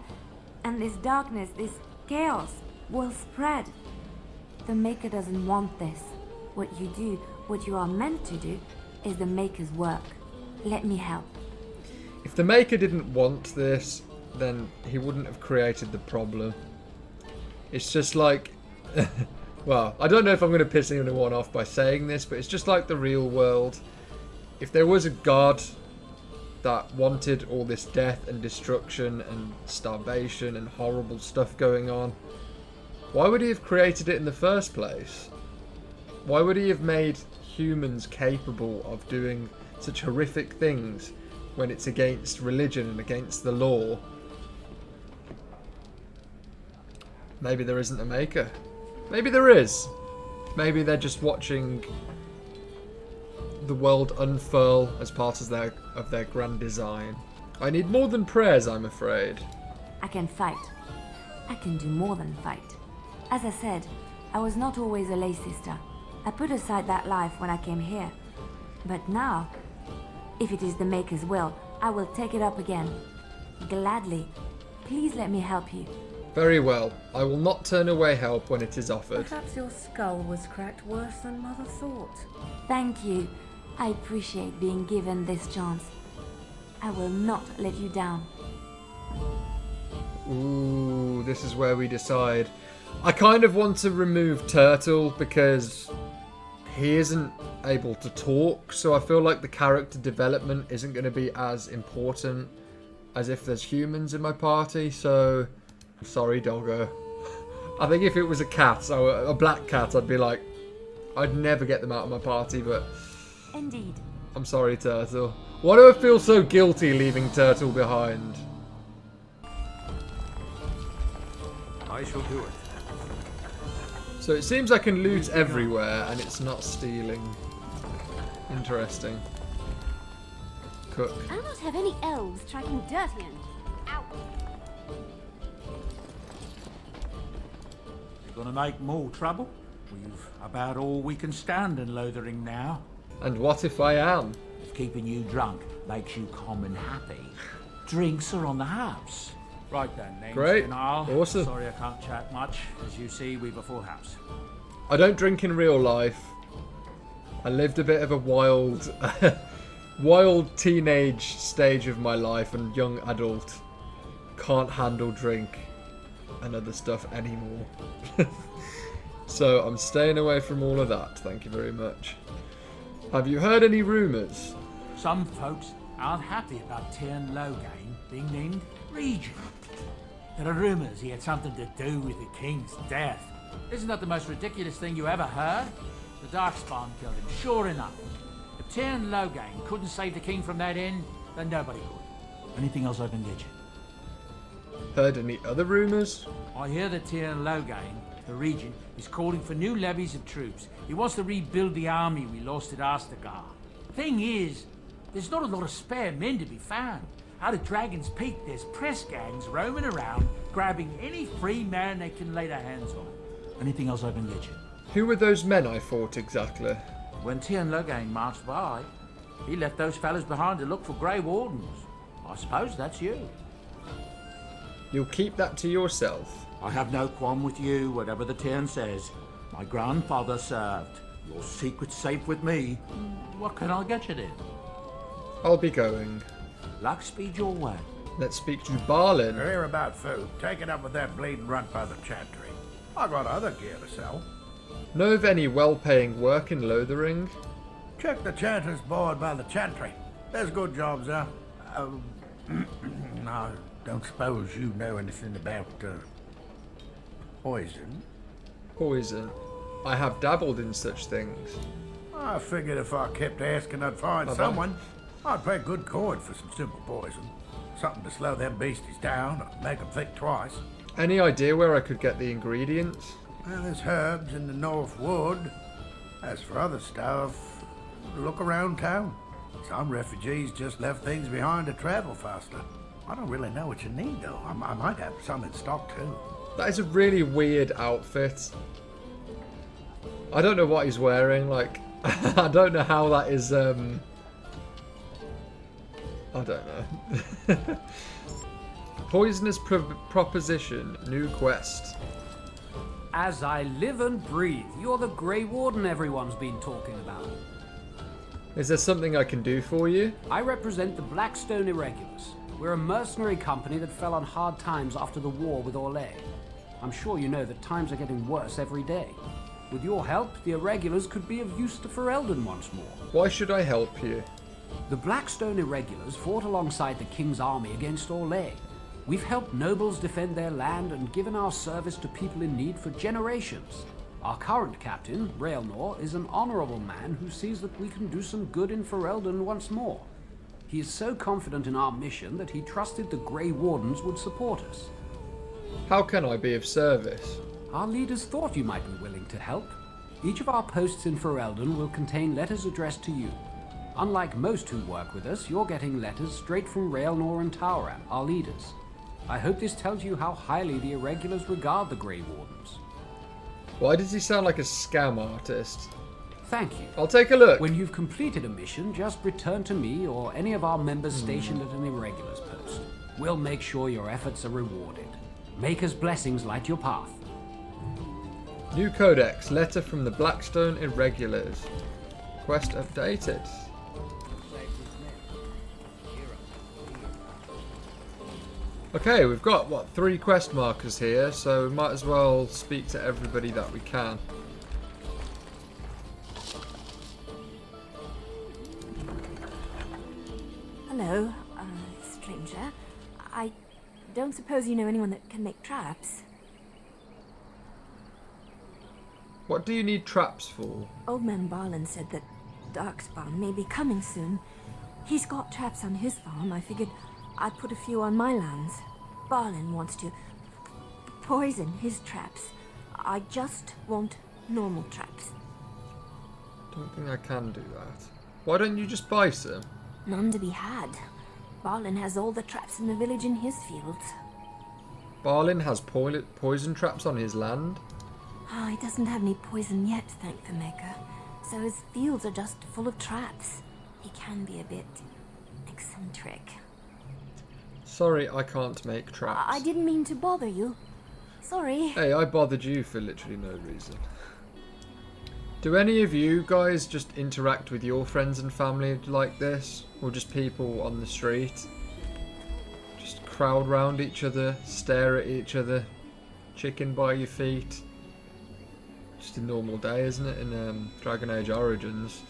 and this darkness, this chaos, will spread. The Maker doesn't want this. What you do, what you are meant to do, is the Maker's work. Let me help. If the Maker didn't want this, then he wouldn't have created the problem. It's just like... well, I don't know if I'm going to piss anyone off by saying this, but it's just like the real world. If there was a god that wanted all this death and destruction and starvation and horrible stuff going on, why would he have created it in the first place? Why would he have made humans capable of doing such horrific things when it's against religion and against the law? Maybe there isn't a Maker. Maybe there is. Maybe they're just watching the world unfurl as part of their grand design. I need more than prayers, I'm afraid. I can fight. I can do more than fight. As I said, I was not always a lay sister. I put aside that life when I came here. But now, if it is the Maker's will, I will take it up again. Gladly. Please let me help you. Very well. I will not turn away help when it is offered. Perhaps your skull was cracked worse than Mother thought. Thank you. I appreciate being given this chance. I will not let you down. Ooh, this is where we decide. I kind of want to remove Turtle because he isn't able to talk, so I feel like the character development isn't going to be as important as if there's humans in my party, so... Sorry, doggo. I think if it was a cat, a black cat, I'd be like... I'd never get them out of my party, but... Indeed. I'm sorry, Turtle. Why do I feel so guilty leaving Turtle behind? I shall do it. So it seems I can loot everywhere, and it's not stealing. Interesting. Cook. I'll not have any elves tracking dirt in. Ow. Gonna make more trouble? We've about all we can stand in Lothering now. And what if I am? If keeping you drunk makes you calm and happy, drinks are on the house. Right then, name's Great. Denal. Awesome. Sorry I can't chat much. As you see, we've a full house. I don't drink in real life. I lived a bit of a wild, wild teenage stage of my life and young adult. Can't handle drink and other stuff anymore. So I'm staying away from all of that, thank you very much. Have you heard any rumours? Some folks aren't happy about Tyrn Logain being named Regent. There are rumours he had something to do with the king's death. Isn't that the most ridiculous thing you ever heard? The Darkspawn killed him, sure enough. If Tyrn Logain couldn't save the king from that inn, then nobody could. Anything else I can get you? Heard any other rumours? I hear that Tyrn Logain, the regent, is calling for new levies of troops. He wants to rebuild the army we lost at Ostagar. Thing is, there's not a lot of spare men to be found. Out of Dragon's Peak, there's press gangs roaming around, grabbing any free man they can lay their hands on. Anything else I can get you? Who were those men I fought exactly? When Tyrn Logain marched by, he left those fellas behind to look for Grey Wardens. I suppose that's you. You'll keep that to yourself. I have no qualm with you, whatever the Tyrn says. My grandfather served. Your secret's safe with me. What can I get you then? I'll be going. Luck speed your way. Let's speak to Balin. You're here about food. Take it up with that bleeding runt by the chantry. I got other gear to sell. Know of any well-paying work in Lothering? Check the chanter's board by the chantry. There's good jobs there. I don't suppose you know anything about poison? Poison? I have dabbled in such things. I figured if I kept asking, I'd find someone. I'd pay good coin for some simple poison. Something to slow them beasties down or make them think twice. Any idea where I could get the ingredients? Well, there's herbs in the North Wood. As for other stuff, look around town. Some refugees just left things behind to travel faster. I don't really know what you need, though. I might have some in stock, too. That is a really weird outfit. I don't know what he's wearing, like... I don't know how that is, I don't know. Poisonous proposition, new quest. As I live and breathe, you're the Grey Warden everyone's been talking about. Is there something I can do for you? I represent the Blackstone Irregulars. We're a mercenary company that fell on hard times after the war with Orlais. I'm sure you know that times are getting worse every day. With your help, the Irregulars could be of use to Ferelden once more. Why should I help you? The Blackstone Irregulars fought alongside the King's army against Orlais. We've helped nobles defend their land and given our service to people in need for generations. Our current captain, Raelnor, is an honorable man who sees that we can do some good in Ferelden once more. He is so confident in our mission that he trusted the Grey Wardens would support us. How can I be of service? Our leaders thought you might be willing to help. Each of our posts in Ferelden will contain letters addressed to you. Unlike most who work with us, you're getting letters straight from Raelnor and Tauran, our leaders. I hope this tells you how highly the Irregulars regard the Grey Wardens. Why does he sound like a scam artist? Thank you. I'll take a look. When you've completed a mission, just return to me or any of our members stationed at an Irregulars post. We'll make sure your efforts are rewarded. Maker's blessings light your path. New Codex, letter from the Blackstone Irregulars. Quest updated. Okay, we've got, 3 quest markers here, so we might as well speak to everybody that we can. Hello, stranger. I don't suppose you know anyone that can make traps? What do you need traps for? Old man Balin said that Darkspawn may be coming soon. He's got traps on his farm. I figured I'd put a few on my lands. Balin wants to poison his traps. I just want normal traps. Don't think I can do that. Why don't you just buy some? None to be had. Balin has all the traps in the village in his fields. Balin has poison traps on his land? Oh, he doesn't have any poison yet, thank the Maker. So his fields are just full of traps. He can be a bit eccentric. Sorry, I can't make traps. I didn't mean to bother you. Sorry. Hey, I bothered you for literally no reason. Do any of you guys just interact with your friends and family like this? Or just people on the street? Just crowd round each other, stare at each other, chicken by your feet. Just a normal day, isn't it, in Dragon Age Origins?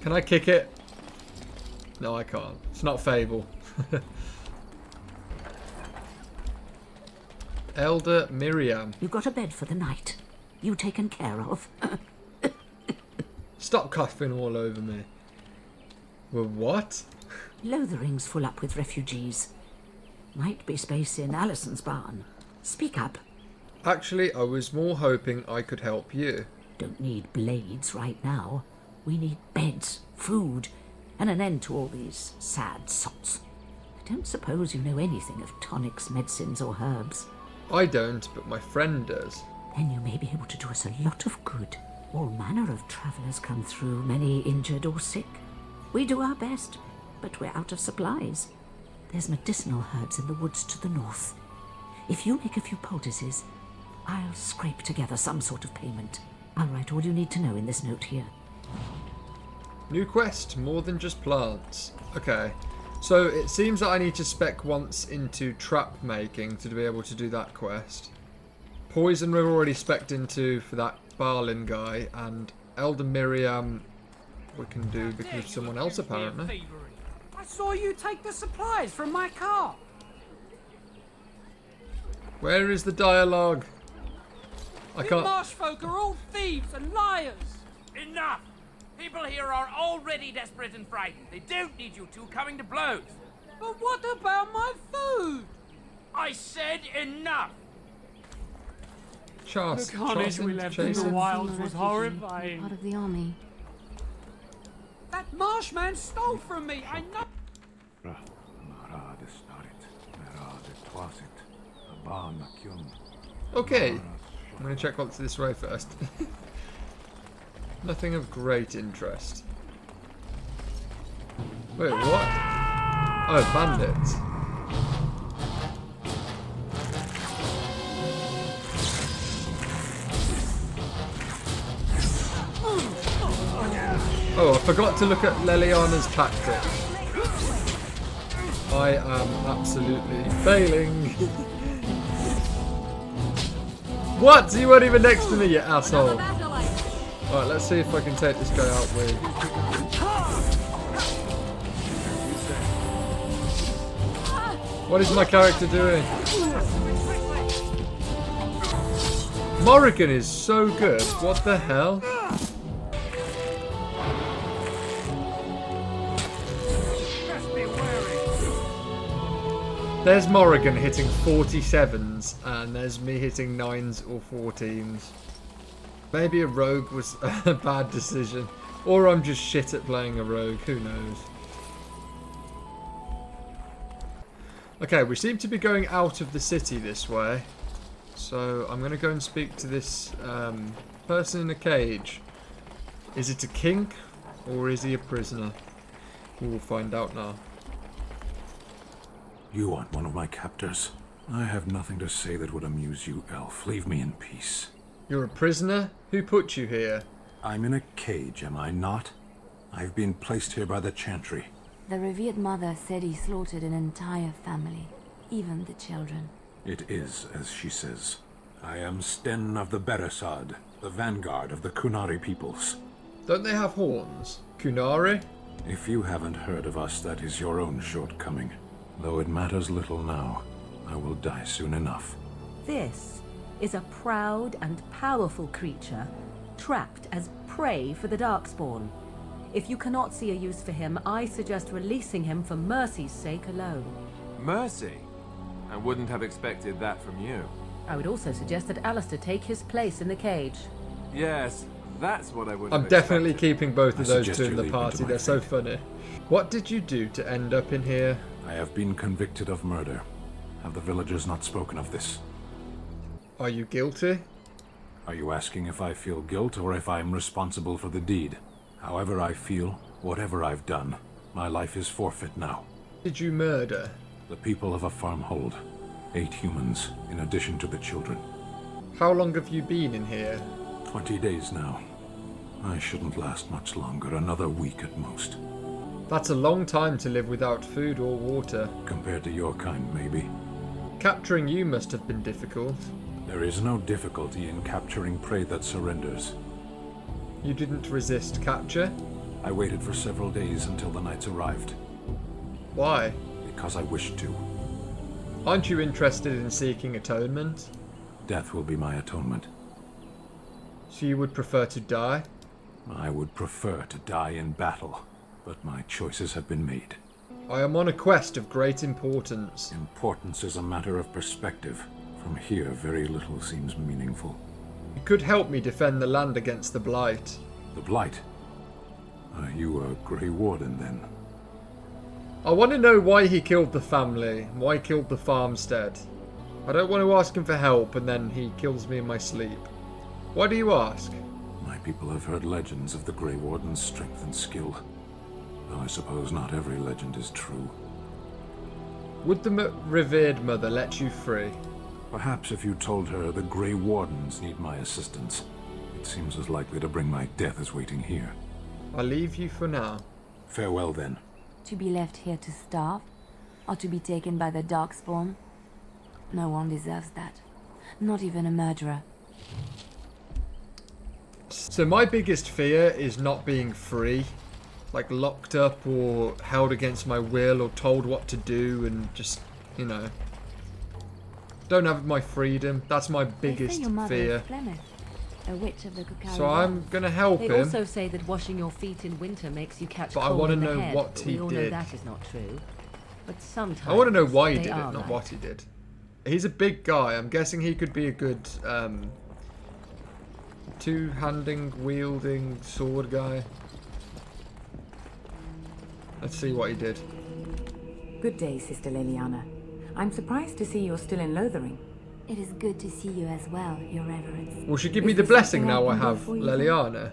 Can I kick it? No, I can't. It's not Fable. Elder Miriam. You got a bed for the night. You taken care of. Stop coughing all over me. Well, what? Lothering's full up with refugees. Might be space in Alison's barn. Speak up. Actually, I was more hoping I could help you. Don't need blades right now. We need beds, food, and an end to all these sad sots. I don't suppose you know anything of tonics, medicines, or herbs. I don't, but my friend does. Then you may be able to do us a lot of good. All manner of travellers come through, many injured or sick. We do our best, but we're out of supplies. There's medicinal herbs in the woods to the north. If you make a few poultices, I'll scrape together some sort of payment. I'll write all you need to know in this note here. New quest, more than just plants. Okay, so it seems that I need to spec once into trap making to be able to do that quest. Poison we've already spec'd into for that Barlin guy, and Elder Miriam we can do because of someone else apparently. I saw you take the supplies from my car. Where is the dialogue? I You can't. marsh folk are all thieves and liars. Enough! People here are already desperate and frightened. They don't need you two coming to blows. But what about my food? I said enough! Charles, The carnage we left in the wilds was horrifying. Part of the army. That marshman stole from me. I know. Okay, I'm going to check what's this way first. Nothing of great interest. Wait, what? Oh, bandits. Oh, I forgot to look at Leliana's tactics. I am absolutely failing. What? You weren't even next to me, you asshole. Alright, let's see if I can take this guy out with... What is my character doing? Morrigan is so good. What the hell? There's Morrigan hitting 47s, and there's me hitting 9s or 14s. Maybe a rogue was a bad decision. Or I'm just shit at playing a rogue, who knows. Okay, we seem to be going out of the city this way. So I'm going to go and speak to this person in a cage. Is it a king or is he a prisoner? We'll find out now. You aren't one of my captors. I have nothing to say that would amuse you, elf. Leave me in peace. You're a prisoner? Who put you here? I'm in a cage, am I not? I've been placed here by the Chantry. The revered mother said he slaughtered an entire family, even the children. It is as she says. I am Sten of the Beresad, the vanguard of the Kunari peoples. Don't they have horns? Kunari? If you haven't heard of us, that is your own shortcoming. Though it matters little now. I will die soon enough. This is a proud and powerful creature, trapped as prey for the Darkspawn. If you cannot see a use for him, I suggest releasing him for mercy's sake alone. Mercy? I wouldn't have expected that from you. I would also suggest that Alistair take his place in the cage. Yes, that's what I would have I'm expected. definitely keeping both of those suggest two in you the leave me to party. my They're so funny. What did you do to end up in here? I have been convicted of murder. Have the villagers not spoken of this? Are you guilty? Are you asking if I feel guilt or if I'm responsible for the deed? However I feel, whatever I've done, my life is forfeit now. Did you murder? The people of a farmhold. 8 humans, in addition to the children. How long have you been in here? 20 days now. I shouldn't last much longer, another week at most. That's a long time to live without food or water. Compared to your kind, maybe. Capturing you must have been difficult. There is no difficulty in capturing prey that surrenders. You didn't resist capture? I waited for several days until the knights arrived. Why? Because I wished to. Aren't you interested in seeking atonement? Death will be my atonement. So you would prefer to die? I would prefer to die in battle, but my choices have been made. I am on a quest of great importance. Importance is a matter of perspective. From here, very little seems meaningful. You could help me defend the land against the Blight. The Blight? Are you a Grey Warden, then? I want to know why he killed the family, why he killed the farmstead. I don't want to ask him for help and then he kills me in my sleep. Why do you ask? My people have heard legends of the Grey Warden's strength and skill. Though I suppose not every legend is true. Would the revered mother let you free? Perhaps if you told her the Grey Wardens need my assistance. It seems as likely to bring my death as waiting here. I'll leave you for now. Farewell, then. To be left here to starve? Or to be taken by the Darkspawn? No one deserves that. Not even a murderer. So my biggest fear is not being free. Like locked up or held against my will or told what to do and just, you know, don't have my freedom. That's my biggest They say your mother fear. is Flemeth, a witch of the Kukari So I'm gonna help They him. also say that washing your feet in winter makes you catch But I cold wanna in the know head, what but he we all know did. that is not true. But sometimes I want to know why he they did it, are not right. what he did. He's a big guy. I'm guessing he could be a good two-handing, wielding sword guy. Let's see what he did. Good day, Sister Leliana. I'm surprised to see you're still in Lothering. It is good to see you as well, Your Reverence. Will she give me Is the there blessing something now I can do have for you? Leliana?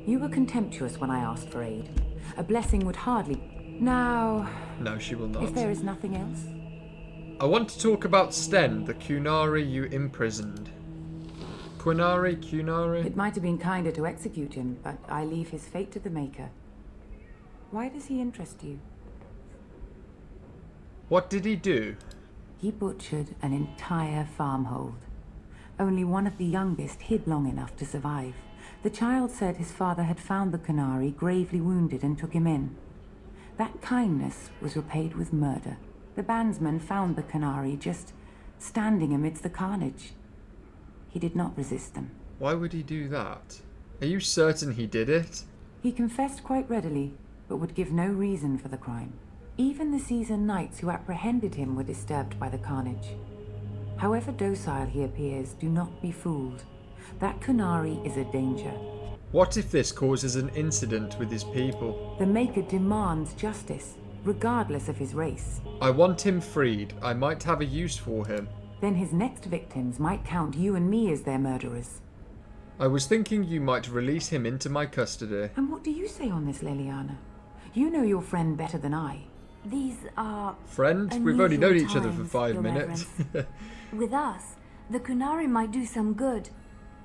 You were contemptuous when I asked for aid. A blessing would hardly... Now... No, she will not. If there is nothing else... I want to talk about Sten, the Kunari you imprisoned. Kunari? It might have been kinder to execute him, but I leave his fate to the Maker. Why does he interest you? What did he do? He butchered an entire farmhold. Only one of the youngest hid long enough to survive. The child said his father had found the Kunari gravely wounded and took him in. That kindness was repaid with murder. The bandsman found the Kunari just standing amidst the carnage. He did not resist them. Why would he do that? Are you certain he did it? He confessed quite readily, but would give no reason for the crime. Even the seasoned knights who apprehended him were disturbed by the carnage. However docile he appears, do not be fooled. That Kunari is a danger. What if this causes an incident with his people? The Maker demands justice, regardless of his race. I want him freed. I might have a use for him. Then his next victims might count you and me as their murderers. I was thinking you might release him into my custody. And what do you say on this, Leliana? You know your friend better than I. These are Friend? We've only known unusual each other for times, 5 Your minutes. Reverence. With us, the Kunari might do some good.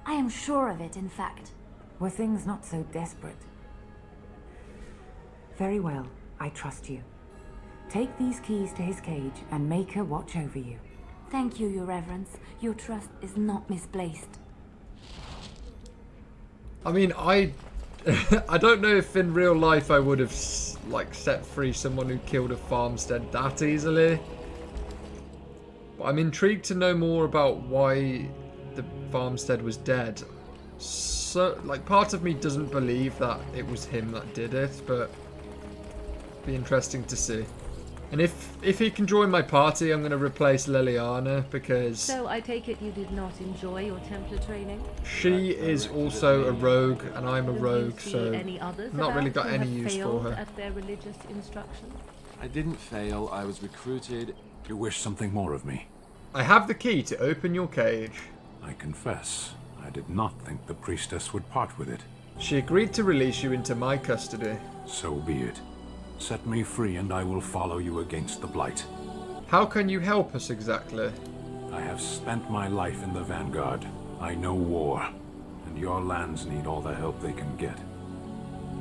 I am sure of it, in fact. Were things not so desperate? Very well, I trust you. Take these keys to his cage and make her watch over you. Thank you, Your Reverence. Your trust is not misplaced. I mean, I don't know if in real life I would have like set free someone who killed a farmstead that easily. But I'm intrigued to know more about why the farmstead was dead. So, like, part of me doesn't believe that it was him that did it, but it'd be interesting to see. And if he can join my party, I'm going to replace Leliana because So I take it you did not enjoy your Templar training? she is also a rogue and I'm a rogue, See so any others not really about got who any have use for failed her. at their religious instruction? I didn't fail, I was recruited You wish something more of me? I have the key to open your cage. I confess, I did not think the priestess would part with it. She agreed to release you into my custody. So be it. Set me free and I will follow you against the Blight. How can you help us exactly? I have spent my life in the Vanguard. I know war, and your lands need all the help they can get.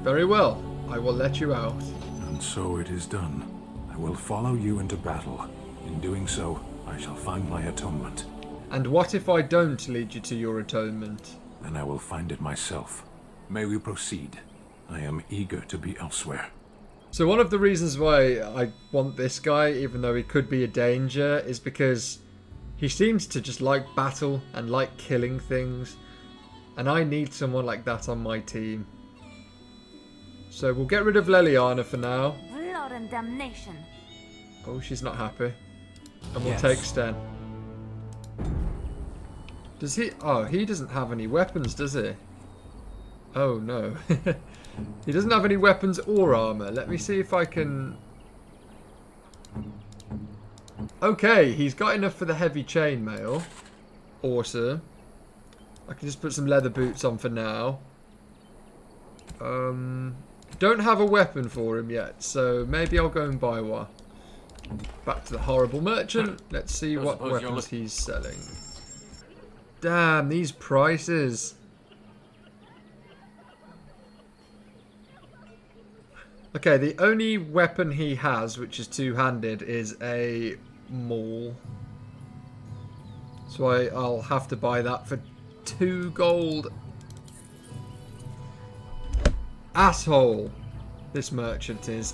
Very well. I will let you out. And so it is done. I will follow you into battle. In doing so, I shall find my atonement. And what if I don't lead you to your atonement? Then I will find it myself. May we proceed? I am eager to be elsewhere. So one of the reasons why I want this guy, even though he could be a danger, is because he seems to just like battle and like killing things. And I need someone like that on my team. So we'll get rid of Leliana for now. Blood and damnation. Oh, she's not happy. And we'll Yes. take Sten. Does he... Oh, he doesn't have any weapons, does he? Oh, no. He doesn't have any weapons or armor. Let me see if I can... Okay, he's got enough for the heavy chainmail. Awesome. I can just put some leather boots on for now. Don't have a weapon for him yet, so maybe I'll go and buy one. Back to the horrible merchant. Let's see what weapons he's selling. Damn, these prices. Okay, the only weapon he has, which is two-handed, is a maul. So I'll have to buy that for 2 gold. Asshole. This merchant is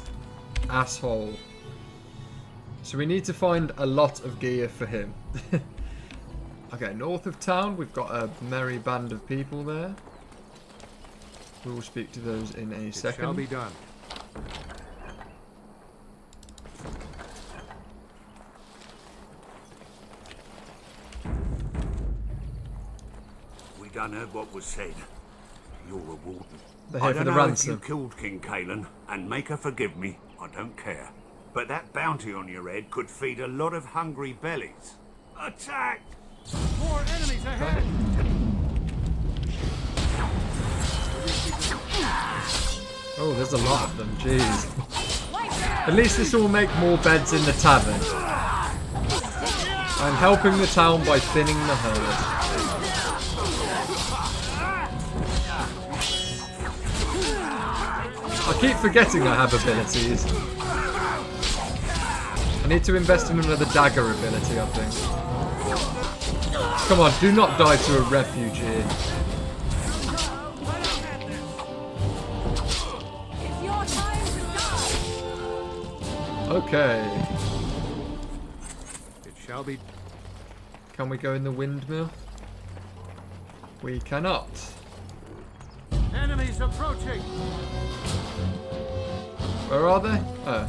asshole. So we need to find a lot of gear for him. Okay, north of town, we've got a merry band of people there. We will speak to those in a second. It shall be done. We done heard what was said. You're a warden. They're here I for don't the know ransom. if you killed King Kalen, and make her forgive me, I don't care. But that bounty on your head could feed a lot of hungry bellies. Attack! More enemies ahead! Oh, there's a lot of them, jeez. At least this will make more beds in the tavern. I'm helping the town by thinning the herd. I keep forgetting I have abilities. I need to invest in another dagger ability, I think. Come on, do not die to a refugee. Okay. It shall be. Can we go in the windmill? We cannot. Enemies approaching. Where are they? Oh.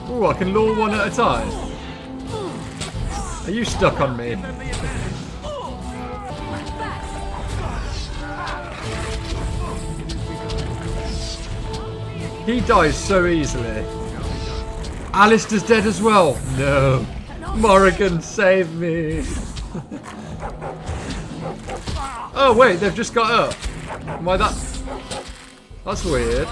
Ooh, I can lure one at a time. Are you stuck on me? He dies so easily. Alistair's dead as well. No. Morrigan, save me. Oh wait, they've just got up. Am I that? That's weird.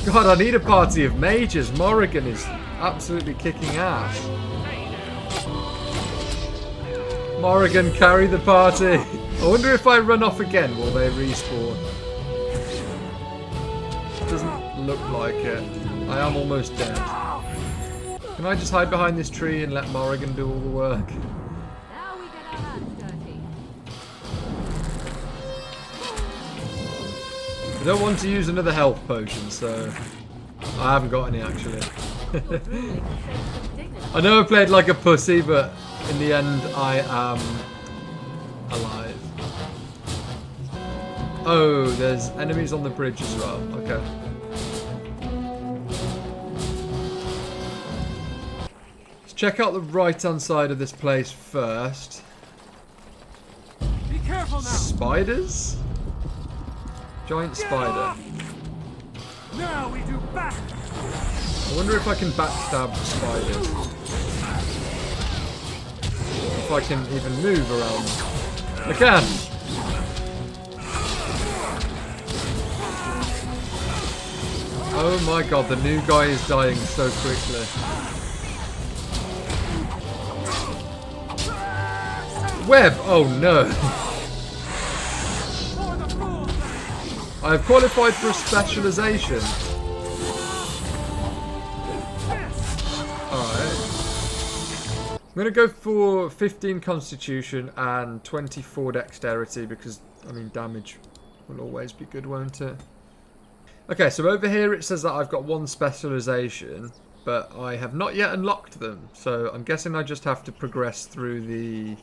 God, I need a party of mages. Morrigan is absolutely kicking ass. Morrigan, carry the party. I wonder if I run off again, will they respawn? Doesn't look like it. I am almost dead. Can I just hide behind this tree and let Morrigan do all the work? I don't want to use another health potion, so I haven't got any actually. I know I played like a pussy, but in the end I am alive. Oh, there's enemies on the bridge as well. Okay. Let's check out the right-hand side of this place first. Be careful now. Spiders? Giant spider. Now we do back. I wonder if I can backstab spiders. If I can even move around them. I can! Oh my god, the new guy is dying so quickly. Web! Oh no! I have qualified for a specialization. Alright. I'm gonna go for 15 constitution and 24 dexterity because, I mean, damage will always be good, won't it? Okay, so over here it says that I've got one specialization, but I have not yet unlocked them. So I'm guessing I just have to progress through the...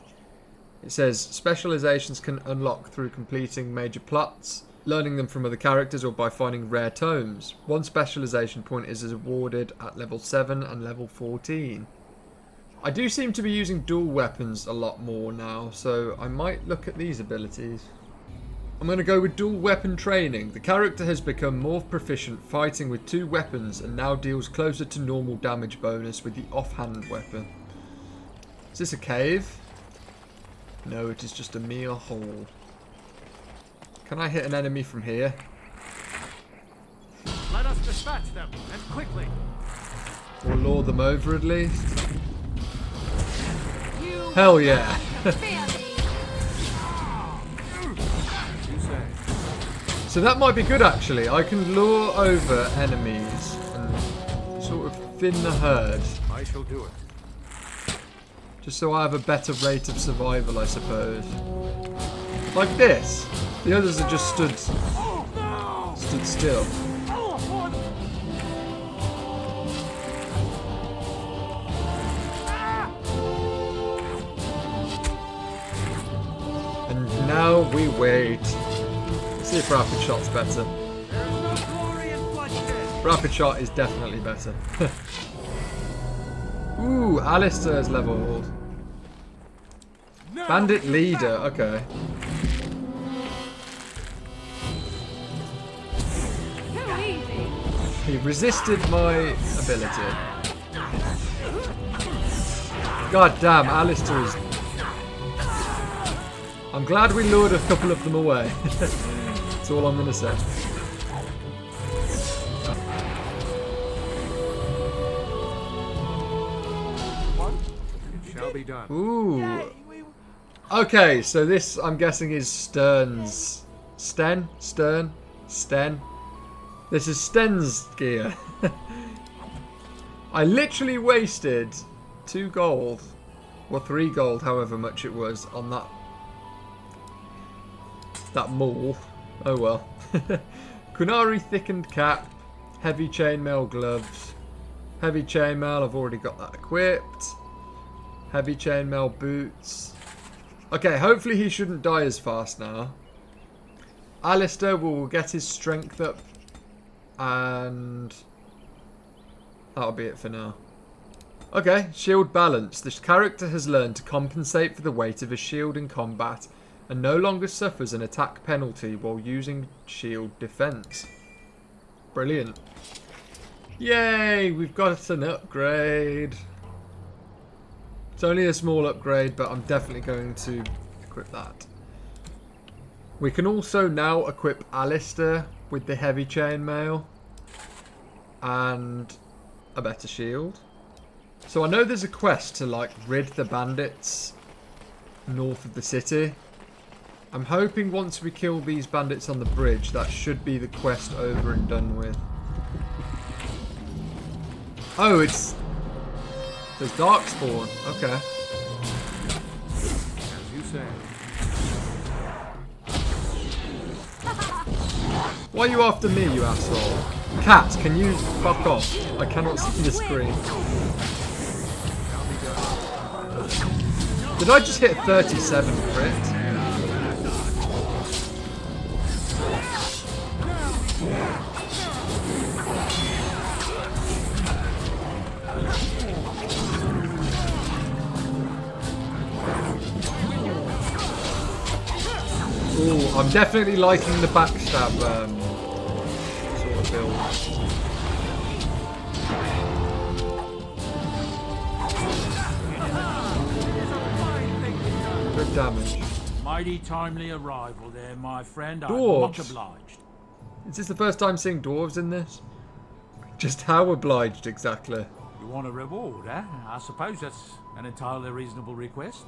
It says specializations can unlock through completing major plots, learning them from other characters, or by finding rare tomes. One specialization point is awarded at level 7 and level 14. I do seem to be using dual weapons a lot more now, so I might look at these abilities. I'm going to go with dual weapon training. The character has become more proficient fighting with 2 weapons and now deals closer to normal damage bonus with the offhand weapon. Is this a cave? No, it is just a mere hole. Can I hit an enemy from here? Let us dispatch them, and quickly. Or lure them over at least? Hell yeah! So that might be good actually. I can lure over enemies and sort of thin the herd. I shall do it. Just so I have a better rate of survival, I suppose. Like this. The others are just stood still. And now we wait. See if rapid shot's better. Rapid shot is definitely better. Ooh, Alistair's leveled. Bandit leader, okay. He resisted my ability. God damn, Alistair is... I'm glad we lured a couple of them away. That's all I'm gonna say. It shall be done. Ooh. Okay, so this, I'm guessing, is Stern's... Sten? Stern? Sten? This is Sten's gear. I literally wasted 2 gold. Or 3 gold, however much it was, on that mall. Oh well. Kunari thickened cap. Heavy chainmail gloves. Heavy chainmail, I've already got that equipped. Heavy chainmail boots. Okay, hopefully he shouldn't die as fast now. Alistair will get his strength up. And that'll be it for now. Okay, shield balance. This character has learned to compensate for the weight of a shield in combat and no longer suffers an attack penalty while using shield defense. Brilliant. Yay, we've got an upgrade. It's only a small upgrade, but I'm definitely going to equip that. We can also now equip Alistair with the heavy chainmail and a better shield. So I know there's a quest to like rid the bandits north of the city. I'm hoping once we kill these bandits on the bridge, that should be the quest over and done with. Oh, it's... There's Darkspawn. Okay. As you say. Why are you after me, you asshole? Cat, can you fuck off? I cannot see the screen. Did I just hit 37 crit? Ooh, I'm definitely liking the backstab sort of build. Good damage. Mighty timely arrival there, my friend. I'm Dwarves. much obliged. Is this the first time seeing dwarves in this? Just how obliged exactly? You want a reward, eh? I suppose that's an entirely reasonable request.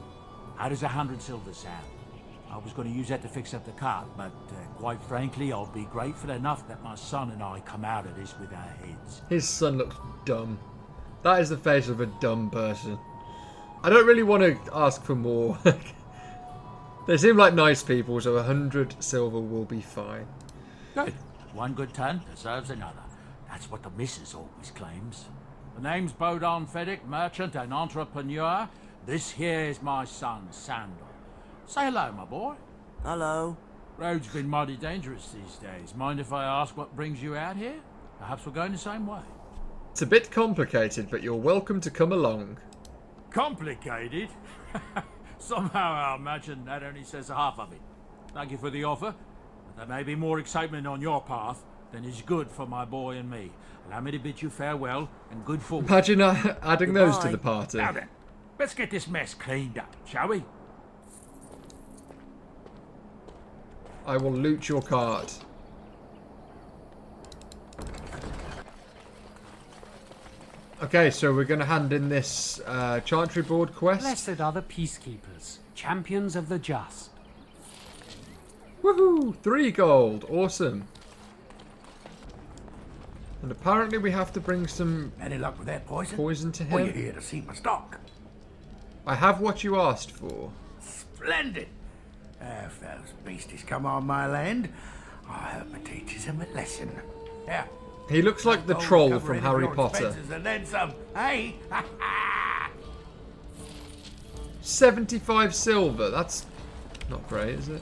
How does 100 silver sound? I was going to use that to fix up the cart, but quite frankly, I'll be grateful enough that my son and I come out of this with our heads. His son looks dumb. That is the face of a dumb person. I don't really want to ask for more. They seem like nice people, so 100 silver will be fine. Good. One good turn deserves another. That's what the missus always claims. The name's Bodon Feddick, merchant and entrepreneur. This here is my son, Sandor. Say hello, my boy. Hello. Road's been mighty dangerous these days. Mind if I ask what brings you out here? Perhaps we're going the same way. It's a bit complicated, but you're welcome to come along. Complicated? Somehow I imagine that only says half of it. Thank you for the offer, but there may be more excitement on your path than is good for my boy and me. Allow me to bid you farewell and good fortune. Imagine adding those to the party. Now then, let's get this mess cleaned up, shall we? I will loot your cart. Okay, so we're going to hand in this Chantry Board quest. Blessed are the peacekeepers, champions of the just. Woohoo! 3 gold. Awesome. And apparently we have to bring some Any luck with that poison? Poison to Or you him. here to see my stock? I have what you asked for. Splendid. If those beasties come on my land, I hope it teaches them a lesson. Yeah. He looks like the Gold troll cover from any of Harry your Potter. expenses And then some. Hey! 75 silver. That's not great, is it?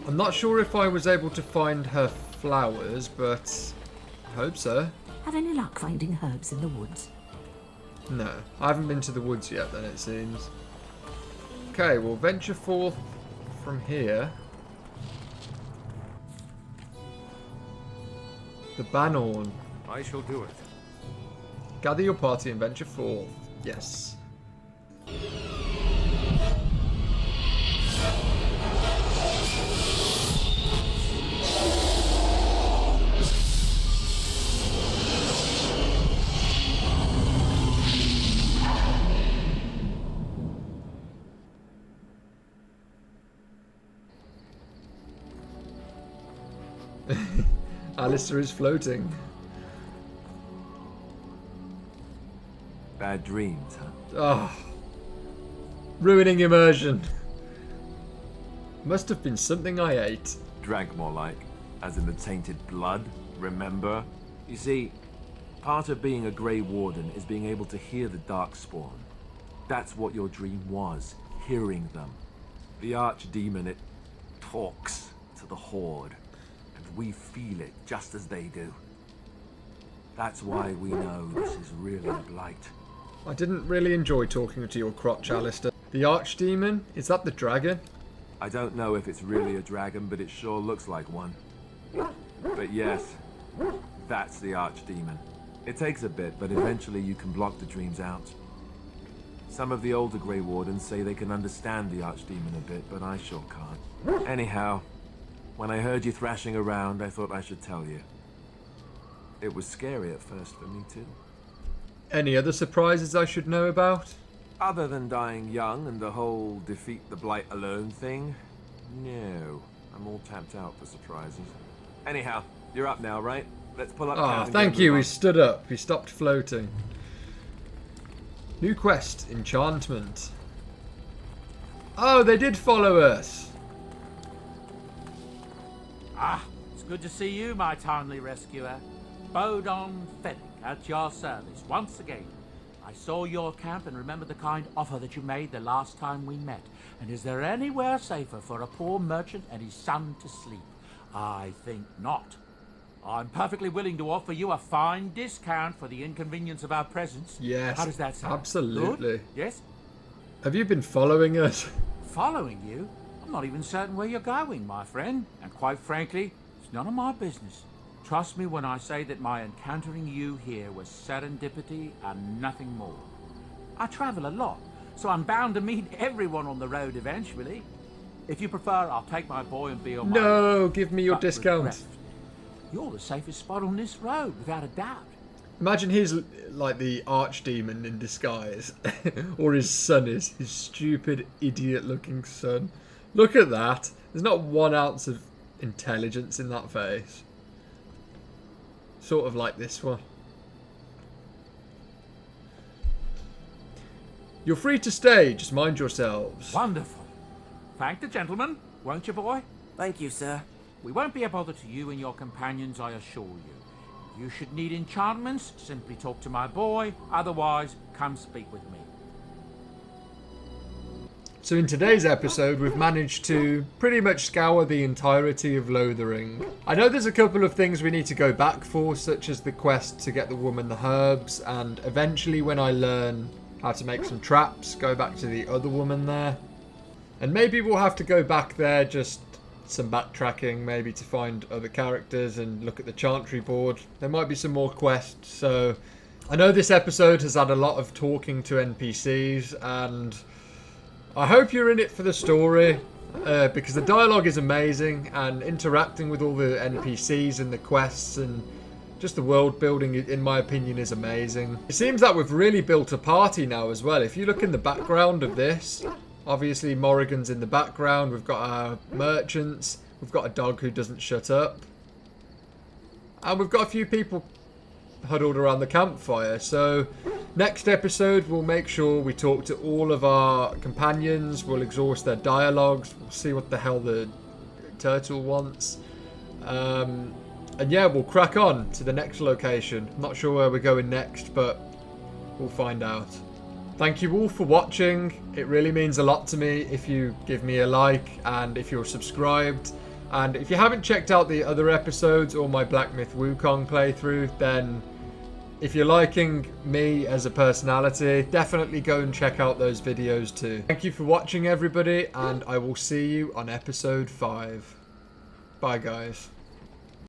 I'm not sure if I was able to find her flowers, but I hope so. Have any luck finding herbs in the woods? No, I haven't been to the woods yet, then it seems. Okay, we'll venture forth from here. The Banhorn. I shall do it. Gather your party and venture forth. Yes. Alistair is floating. Bad dreams, huh? Oh. Ruining immersion. Must have been something I ate. Drank more like, as in the tainted blood, remember? You see, part of being a Grey Warden is being able to hear the Darkspawn. That's what your dream was, hearing them. The Archdemon, it talks to the Horde, and we feel it just as they do. That's why we know this is really a blight. I didn't really enjoy talking to your crotch, Alistair. The Archdemon? Is that the dragon? I don't know if it's really a dragon, but it sure looks like one. But yes, that's the Archdemon. It takes a bit, but eventually you can block the dreams out. Some of the older Grey Wardens say they can understand the Archdemon a bit, but I sure can't. Anyhow, when I heard you thrashing around, I thought I should tell you. It was scary at first for me too. Any other surprises I should know about? Other than dying young and the whole defeat the blight alone thing, no. I'm all tapped out for surprises. Anyhow, you're up now, right? Let's pull up. Ah, thank you. He stood up. He stopped floating. New quest, enchantment. Oh, they did follow us. Ah, it's good to see you, my timely rescuer. Bodon Feddick, at your service once again. I saw your camp and remember the kind offer that you made the last time we met. And is there anywhere safer for a poor merchant and his son to sleep? I think not. I'm perfectly willing to offer you a fine discount for the inconvenience of our presence. Yes. How does that sound? Absolutely. Good? Yes? Have you been following us? Following you? I'm not even certain where you're going, my friend. And quite frankly, it's none of my business. Trust me when I say that my encountering you here was serendipity and nothing more. I travel a lot, so I'm bound to meet everyone on the road eventually. If you prefer, I'll take my boy and be on my... No, give me your discount. You're the safest spot on this road, without a doubt. Imagine he's like the archdemon in disguise. Or his son is. His stupid, idiot-looking son. Look at that. There's not 1 ounce of intelligence in that face. Sort of like this one. You're free to stay, just mind yourselves. Wonderful. Thank the gentleman, won't you, boy? Thank you, sir. We won't be a bother to you and your companions, I assure you. If you should need enchantments, simply talk to my boy. Otherwise, come speak with me. So in today's episode, we've managed to pretty much scour the entirety of Lothering. I know there's a couple of things we need to go back for, such as the quest to get the woman the herbs, and eventually when I learn how to make some traps, go back to the other woman there. And maybe we'll have to go back there, just some backtracking, maybe to find other characters and look at the chantry board. There might be some more quests, so... I know this episode has had a lot of talking to NPCs, and I hope you're in it for the story, because the dialogue is amazing, and interacting with all the NPCs and the quests and just the world building, in my opinion, is amazing. It seems that we've really built a party now as well. If you look in the background of this, obviously Morrigan's in the background, we've got our merchants, we've got a dog who doesn't shut up, and we've got a few people huddled around the campfire. So next episode we'll make sure we talk to all of our companions, we'll exhaust their dialogues, we'll see what the hell the turtle wants, and yeah, we'll crack on to the next location. Not sure where we're going next, but we'll find out. Thank you all for watching. It really means a lot to me if you give me a like and if you're subscribed. And if you haven't checked out the other episodes or my Black Myth Wukong playthrough, then if you're liking me as a personality, definitely go and check out those videos too. Thank you for watching, everybody, and I will see you on episode 5. Bye, guys.